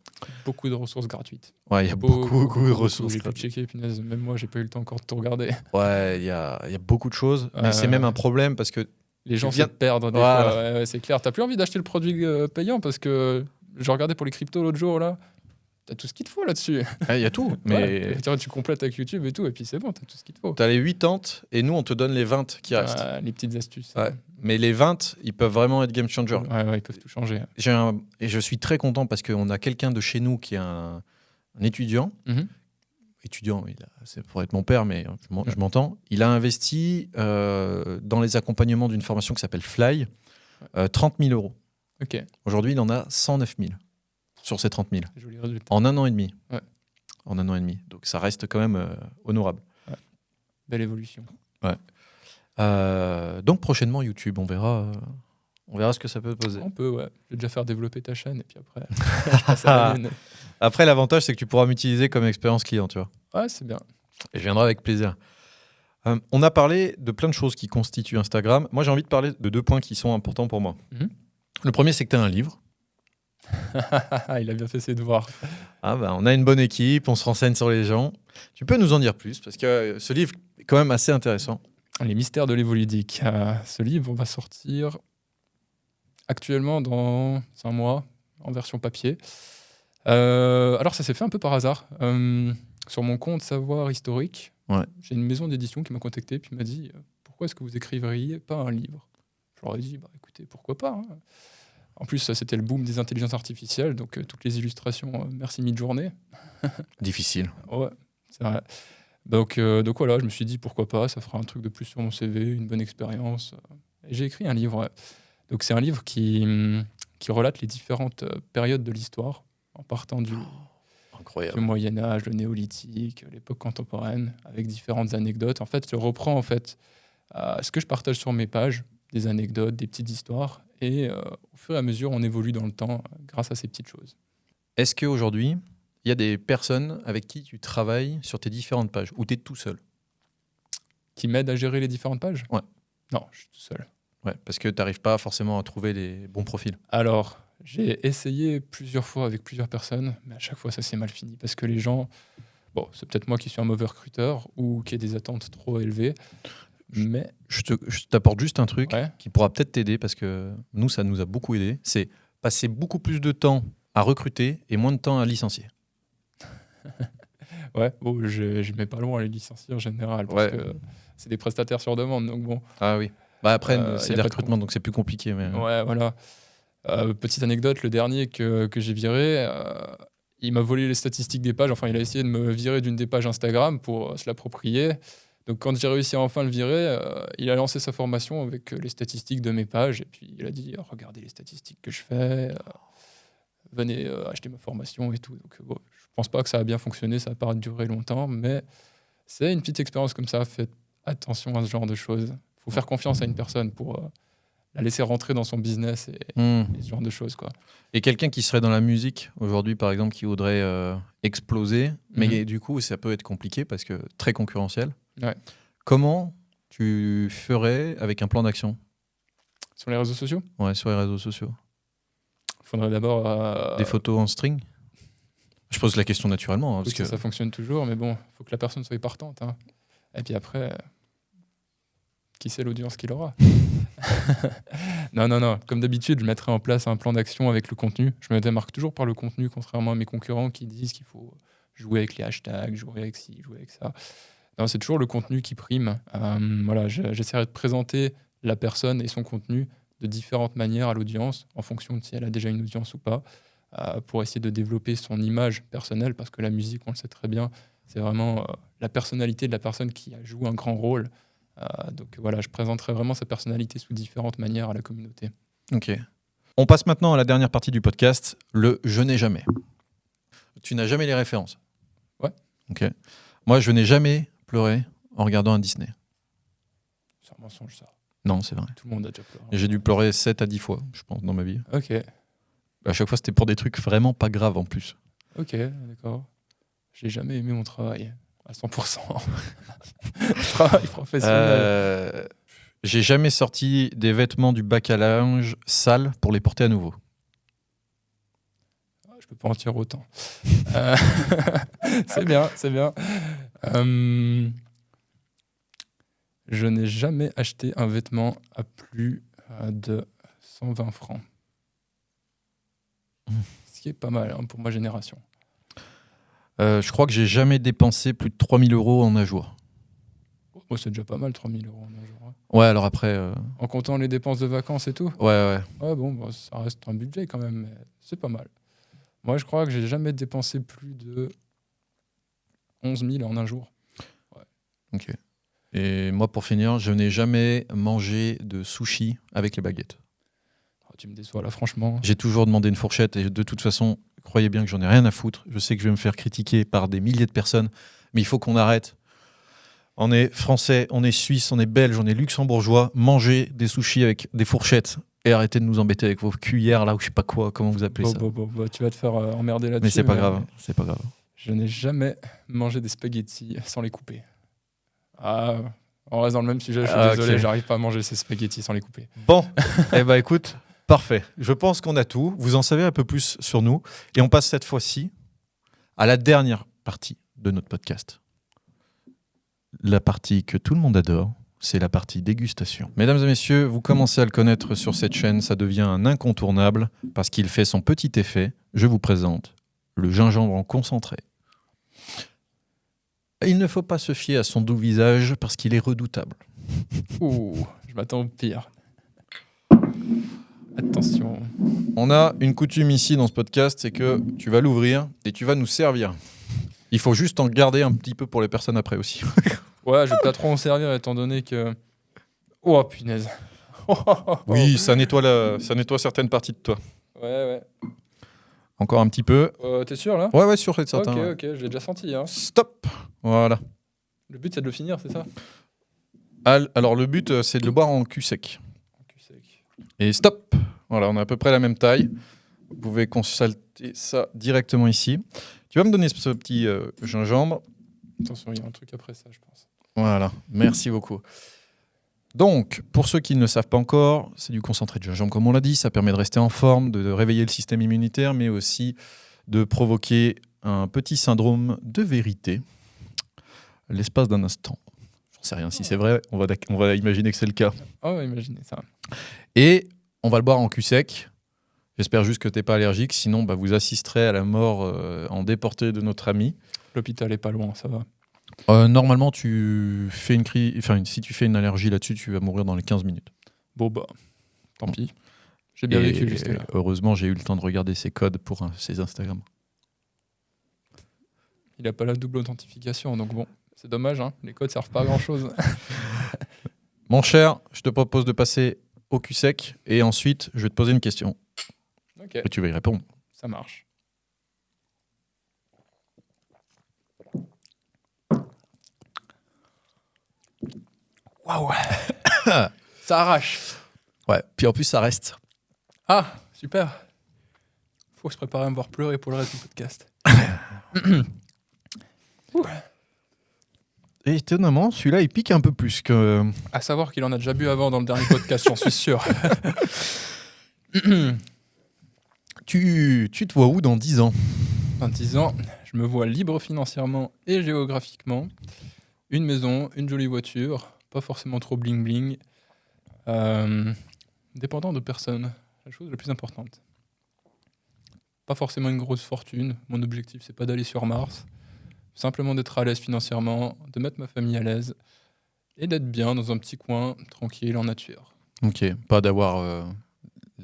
Beaucoup de ressources gratuites. Ouais, il y a beaucoup de ressources gratuites. J'ai pu checker, punaise, même moi, j'ai pas eu le temps encore de tout regarder. Ouais, il y a beaucoup de choses, mais c'est même un problème parce que les gens se perdent des fois, ouais, c'est clair. T'as plus envie d'acheter le produit payant parce que je regardais pour les cryptos l'autre jour, là. T'as tout ce qu'il te faut là-dessus. Il y a tout. Mais tu complètes avec YouTube et tout, et puis c'est bon, t'as tout ce qu'il te faut. T'as les 80 et nous, on te donne les 20 qui restent. Les petites astuces. Ouais. Mais les 20, ils peuvent vraiment être game changer. Ouais, ils peuvent tout changer. Et je suis très content parce qu'on a quelqu'un de chez nous qui est un étudiant. Étudiant, c'est pour être mon père, mais je m'entends. Il a investi dans les accompagnements d'une formation qui s'appelle Fly, 30 000 €. Okay. Aujourd'hui, il en a 109 000 sur ces 30 000. Joli résultat. En un an et demi. Ouais. En un an et demi. Donc ça reste quand même honorable. Ouais. Belle évolution. Ouais. Donc prochainement, YouTube, on verra ce que ça peut poser. On peut, ouais. Je vais déjà faire développer ta chaîne et puis après, je passe à la mienne. Après, l'avantage, c'est que tu pourras m'utiliser comme expérience client, tu vois. Ouais, c'est bien. Et je viendrai avec plaisir. On a parlé de plein de choses qui constituent Instagram. Moi, j'ai envie de parler de 2 points qui sont importants pour moi. Le premier, c'est que tu as un livre. Il a bien fait ses devoirs. On a une bonne équipe, on se renseigne sur les gens. Tu peux nous en dire plus parce que ce livre est quand même assez intéressant. Les mystères de l'évoludique. Ce livre va sortir actuellement dans 5 mois en version papier. Alors ça s'est fait un peu par hasard. Sur mon compte Savoir Historique, j'ai une maison d'édition qui m'a contacté puis m'a dit pourquoi est-ce que vous écriveriez pas un livre? Je leur ai dit écoutez, pourquoi pas, hein. En plus, c'était le boom des intelligences artificielles, donc toutes les illustrations, merci mid-journée. Difficile. Ouais, c'est vrai. Donc voilà, je me suis dit pourquoi pas, ça fera un truc de plus sur mon CV, une bonne expérience. Et j'ai écrit un livre. Ouais. Donc c'est un livre qui relate les différentes périodes de l'histoire, en partant du Moyen-Âge, le néolithique, l'époque contemporaine, avec différentes anecdotes. En fait, je reprends ce que je partage sur mes pages, des anecdotes, des petites histoires, et au fur et à mesure, on évolue dans le temps grâce à ces petites choses. Est-ce qu'aujourd'hui, il y a des personnes avec qui tu travailles sur tes différentes pages, ou tu es tout seul? Qui m'aident à gérer les différentes pages? Ouais. Non, je suis tout seul. Ouais, parce que tu n'arrives pas forcément à trouver les bons profils. Alors, j'ai essayé plusieurs fois avec plusieurs personnes, mais à chaque fois, ça s'est mal fini. Parce que les gens... Bon, c'est peut-être moi qui suis un mauvais recruteur ou qui ai des attentes trop élevées, mais... Je t'apporte juste un truc qui pourra peut-être t'aider, parce que nous, ça nous a beaucoup aidé. C'est passer beaucoup plus de temps à recruter et moins de temps à licencier. Ouais, bon, je mets pas loin les licenciés en général, parce que c'est des prestataires sur demande, donc bon... Ah oui. Après, c'est des recrutements, donc c'est plus compliqué. Mais... Ouais, voilà. Petite anecdote, le dernier que j'ai viré, il m'a volé les statistiques des pages. Enfin, il a essayé de me virer d'une des pages Instagram pour se l'approprier. Donc, quand j'ai réussi à enfin le virer, il a lancé sa formation avec les statistiques de mes pages. Et puis, il a dit, regardez les statistiques que je fais. venez acheter ma formation et tout. Donc, bon, je pense pas que ça a bien fonctionné, ça va pas durer longtemps, mais c'est une petite expérience comme ça. Faites attention à ce genre de choses. Il faut faire confiance à une personne pour la laisser rentrer dans son business et ce genre de choses, quoi. Et quelqu'un qui serait dans la musique aujourd'hui, par exemple, qui voudrait exploser, mais du coup, ça peut être compliqué parce que très concurrentiel. Ouais. Comment tu ferais avec un plan d'action Sur les réseaux sociaux, Ouais, sur les réseaux sociaux. il faudrait d'abord... Des photos en string. Je pose la question naturellement. Parce que ça fonctionne toujours, mais bon, il faut que la personne soit partante. Hein. Et puis après, qui sait l'audience qu'il aura. Non. Comme d'habitude, je mettrai en place un plan d'action avec le contenu. Je me démarque toujours par le contenu, contrairement à mes concurrents qui disent qu'il faut jouer avec les hashtags, jouer avec ci, jouer avec ça. Non, c'est toujours le contenu qui prime. Voilà, j'essaierai de présenter la personne et son contenu de différentes manières à l'audience, en fonction de si elle a déjà une audience ou pas, pour essayer de développer son image personnelle, parce que la musique, on le sait très bien, c'est vraiment la personnalité de la personne qui joue un grand rôle. Donc voilà, je présenterai vraiment sa personnalité sous différentes manières à la communauté. Ok. On passe maintenant à la dernière partie du podcast, le « je n'ai jamais ». Tu n'as jamais les références? Ouais. Ok. Moi, je n'ai jamais pleuré en regardant un Disney. C'est un mensonge, ça. Non, c'est vrai. Tout le monde a déjà pleuré. Et j'ai dû pleurer 7 à 10 fois, je pense, dans ma vie. Ok, À chaque fois, c'était pour des trucs vraiment pas graves en plus. ok, d'accord. J'ai jamais aimé mon travail à 100%. Travail professionnel. J'ai jamais sorti des vêtements du bac à linge sales pour les porter à nouveau. Je peux pas en dire autant. C'est bien. Je n'ai jamais acheté un vêtement à plus de 120 francs. Ce qui est pas mal pour ma génération. Je crois que j'ai jamais dépensé plus de 3000 € en un jour. Moi, c'est déjà pas mal, 3000 € en un jour. Hein. Ouais, alors après... En comptant les dépenses de vacances et tout. Ouais. Ouais, bon, ça reste un budget quand même, mais c'est pas mal. Moi, je crois que j'ai jamais dépensé plus de 11 000 en un jour. Ouais. Ok. Et moi, pour finir, je n'ai jamais mangé de sushi avec les baguettes. Oh, tu me déçois là, franchement. J'ai toujours demandé une fourchette et de toute façon, croyez bien que j'en ai rien à foutre. Je sais que je vais me faire critiquer par des milliers de personnes, mais il faut qu'on arrête. On est français, on est suisse, on est belge, on est luxembourgeois. Mangez des sushis avec des fourchettes et arrêtez de nous embêter avec vos cuillères là ou je sais pas quoi, comment vous appelez ça. Bon, tu vas te faire emmerder là-dessus. Mais c'est pas grave, c'est pas grave. Je n'ai jamais mangé des spaghettis sans les couper. Ah, on reste dans le même sujet, je suis désolé, ok. j'arrive pas à manger ces spaghettis sans les couper. Bon, eh ben écoute, parfait. Je pense qu'on a tout. Vous en savez un peu plus sur nous. Et on passe cette fois-ci à la dernière partie de notre podcast. La partie que tout le monde adore, c'est la partie dégustation. Mesdames et messieurs, vous commencez à le connaître sur cette chaîne, ça devient un incontournable parce qu'il fait son petit effet. Je vous présente le gingembre en concentré. Il ne faut pas se fier à son doux visage parce qu'il est redoutable. Ouh, je m'attends au pire. Attention. On a une coutume ici dans ce podcast, c'est que tu vas l'ouvrir et tu vas nous servir. Il faut juste en garder un petit peu pour les personnes après aussi. Ouais, je vais pas trop en servir étant donné que... Oh, punaise. Oui, ça nettoie certaines parties de toi. Ouais. Encore un petit peu. T'es sûr là? Ouais, sûr, c'est certain. Ok, je l'ai déjà senti. Hein. Stop. Voilà. Le but c'est de le finir, c'est ça? Alors le but, c'est de le boire en cul sec. Cul sec. Et stop. Voilà, on a à peu près la même taille. Vous pouvez consulter ça directement ici. Tu vas me donner ce petit gingembre. Attention, il y a un truc après ça, je pense. Voilà, merci beaucoup. Donc, pour ceux qui ne le savent pas encore, c'est du concentré de gingembre, comme on l'a dit. Ça permet de rester en forme, de réveiller le système immunitaire, mais aussi de provoquer un petit syndrome de vérité l'espace d'un instant. J'en sais rien si c'est vrai, on va imaginer que c'est le cas. Oh, imaginez ça. Et on va le boire en cul sec. J'espère juste que tu n'es pas allergique, sinon vous assisterez à la mort en déporté de notre ami. L'hôpital est pas loin, ça va. Normalement, si tu fais une allergie là-dessus, tu vas mourir dans les 15 minutes. Bon, tant pis. J'ai bien vécu jusque-là. Heureusement, j'ai eu le temps de regarder ses codes pour ses Instagram. Il n'a pas la double authentification, donc bon, c'est dommage, hein. Les codes servent pas à grand-chose. Mon cher, je te propose de passer au cul sec et ensuite, je vais te poser une question. Ok. Et tu vas y répondre. ça marche. Waouh. Ça arrache. Ouais, puis en plus, ça reste. Ah, super. Faut se préparer à me voir pleurer pour le reste du podcast. Et étonnamment, celui-là, il pique un peu plus que... À savoir qu'il en a déjà bu avant dans le dernier podcast, j'en suis sûr. Tu te vois où dans 10 ans? Dans 10 ans, je me vois libre financièrement et géographiquement. Une maison, une jolie voiture, pas forcément trop bling-bling. Dépendant de personne, la chose la plus importante. Pas forcément une grosse fortune. Mon objectif, c'est pas d'aller sur Mars. Simplement d'être à l'aise financièrement, de mettre ma famille à l'aise et d'être bien dans un petit coin, tranquille, en nature. Ok, pas d'avoir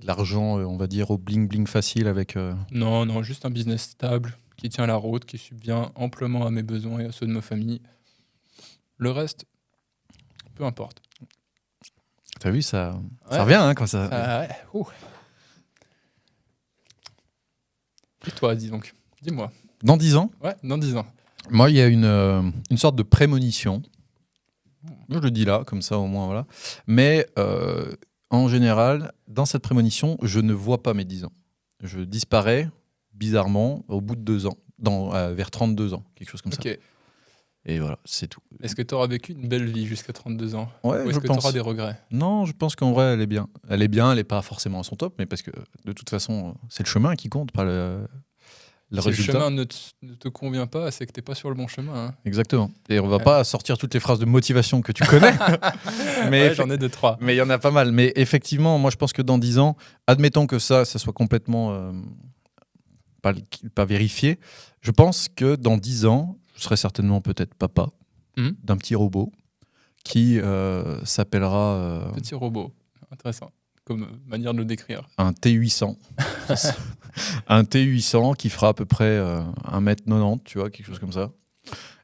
l'argent, on va dire, au bling-bling facile avec... Non, juste un business stable qui tient la route, qui subvient amplement à mes besoins et à ceux de ma famille. Le reste, peu importe. T'as vu, ça Ouais. revient hein, quand ça... Ouais. Ouh. Et toi, dis donc, dis-moi. Dans 10 ans, Ouais, dans 10 ans. moi, il y a une sorte de prémonition. Je le dis là, comme ça au moins, voilà. Mais en général, dans cette prémonition, je ne vois pas mes 10 ans. Je disparais, bizarrement, au bout de 2 ans, vers 32 ans, quelque chose comme ça. Ok. Et voilà, c'est tout. Est-ce que tu auras vécu une belle vie jusqu'à 32 ans? Ouais, Ou est-ce je que tu pense. auras des regrets? Non, je pense qu'en vrai, elle est bien. Elle est bien, elle n'est pas forcément à son top, mais parce que de toute façon, c'est le chemin qui compte, pas le Si résultat. le chemin ne te convient pas, c'est que tu n'es pas sur le bon chemin. Hein. Exactement. Et on va Ouais. pas sortir toutes les phrases de motivation que tu connais, mais Ouais, j'en ai 2-3. mais il y en a pas mal. Mais effectivement, moi, je pense que dans 10 ans, admettons que ça soit complètement pas vérifié, je pense que dans 10 ans, je serai certainement peut-être papa Mhm. d'un petit robot qui s'appellera Petit robot. Intéressant. Comme manière de le décrire. un T800. Un T800 qui fera à peu près 1m90, tu vois, quelque chose comme ça.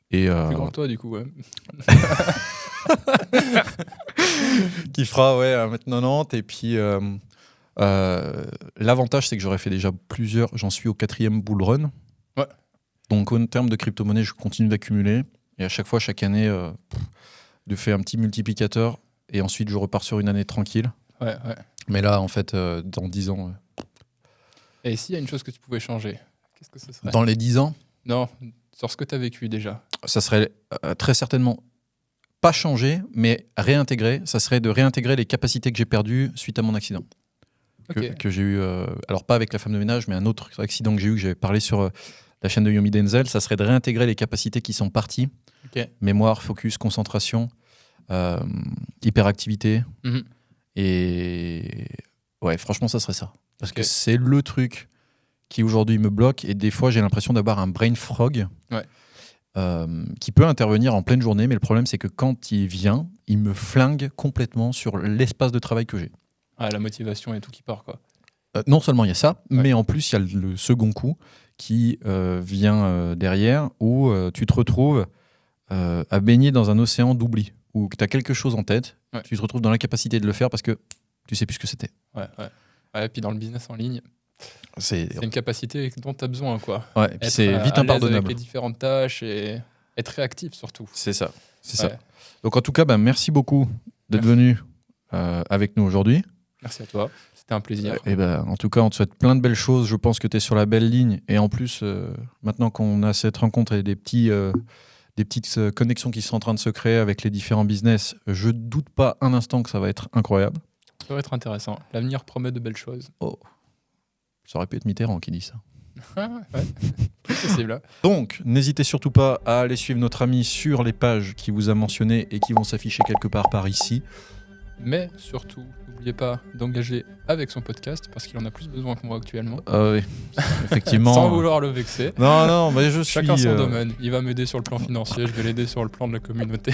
Et Plus grand que toi, du coup, ouais. qui fera 1m90. Et puis, l'avantage, c'est que j'aurais fait déjà plusieurs. J'en suis au 4e bull run. Ouais. Donc, en termes de crypto-monnaie, je continue d'accumuler. Et à chaque fois, chaque année, de faire un petit multiplicateur. Et ensuite, je repars sur une année tranquille. Ouais. Mais là, en fait, dans 10 ans, Et s'il y a une chose que tu pouvais changer, qu'est-ce que ce serait? dans les 10 ans, Non, sur ce que tu as vécu déjà. ça serait très certainement pas changer, mais réintégrer. Ça serait de réintégrer les capacités que j'ai perdues suite à mon accident. Ok. Que j'ai eu, alors pas avec la femme de ménage, mais un autre accident que j'ai eu, que j'avais parlé sur la chaîne de Yomi Denzel, ça serait de réintégrer les capacités qui sont parties. Ok. Mémoire, focus, concentration, hyperactivité. Mhm. Et ouais, franchement, ça serait ça. Parce Ok. que c'est le truc qui aujourd'hui me bloque. Et des fois, j'ai l'impression d'avoir un brain frog Ouais. qui peut intervenir en pleine journée. Mais le problème, c'est que quand il vient, il me flingue complètement sur l'espace de travail que j'ai. Ah, la motivation et tout qui part, quoi. Non seulement il y a ça, mais en plus, il y a le second coup qui vient derrière où tu te retrouves à baigner dans un océan d'oubli. Où tu as quelque chose en tête, Ouais. tu te retrouves dans l'incapacité de le faire parce que tu sais plus ce que c'était. Ouais. Et puis dans le business en ligne, C'est c'est une capacité dont tu as besoin, quoi. ouais, et puis Être c'est à vite l'aise impardonnable. avec les différentes tâches et être réactif, surtout. C'est ça. C'est Ouais. ça. Donc en tout cas, merci beaucoup d'être venu avec nous aujourd'hui. Merci à toi. C'était un plaisir. Et en tout cas, on te souhaite plein de belles choses. Je pense que tu es sur la belle ligne. Et en plus, maintenant qu'on a cette rencontre et des petites connexions qui sont en train de se créer avec les différents business, je doute pas un instant que ça va être incroyable. Ça va être intéressant. L'avenir promet de belles choses. Ça aurait pu être Mitterrand qui dit ça. Ouais. C'est possible. Hein. Donc, n'hésitez surtout pas à aller suivre notre ami sur les pages qui vous a mentionné et qui vont s'afficher quelque part par ici. Mais surtout, n'oubliez pas d'engager avec son podcast parce qu'il en a plus besoin que moi actuellement. Oui, effectivement. Sans vouloir le vexer. Non, mais je suis... Chacun son domaine. Il va m'aider sur le plan financier, je vais l'aider sur le plan de la communauté.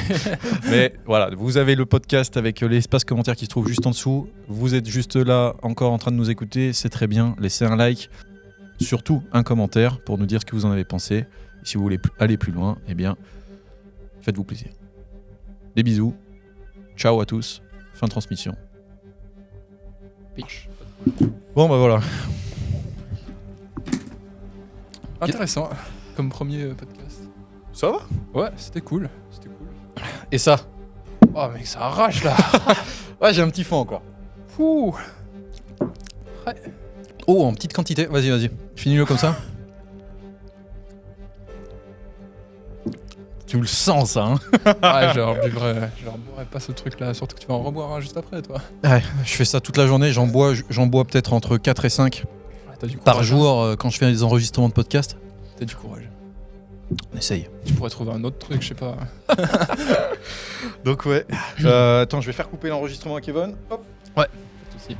Mais voilà, vous avez le podcast avec l'espace commentaire qui se trouve juste en dessous. Vous êtes juste là, encore en train de nous écouter. C'est très bien. Laissez un like. Surtout un commentaire pour nous dire ce que vous en avez pensé. Et si vous voulez aller plus loin, eh bien, faites-vous plaisir. Des bisous. Ciao à tous. Fin de transmission. Pitch. Bon, voilà. Intéressant comme premier podcast. Ça va? Ouais, c'était cool. Et ça? Oh mec, ça arrache là. Ouais, j'ai un petit fond encore. Ouh. Oh, en petite quantité. Vas-y. Finis-le comme ça. Tu le sens, ça, hein? Ah, je reboirais pas ce truc-là. Surtout que tu vas en reboire un juste après, toi. Ouais, je fais ça toute la journée. J'en bois peut-être entre 4 et 5 T'as du courage, par jour quand je fais des enregistrements de podcast. T'as du courage. On essaye. Tu pourrais trouver un autre truc, je sais pas. Donc, ouais. Attends, je vais faire couper l'enregistrement à Kevin. Hop. Pas de soucis.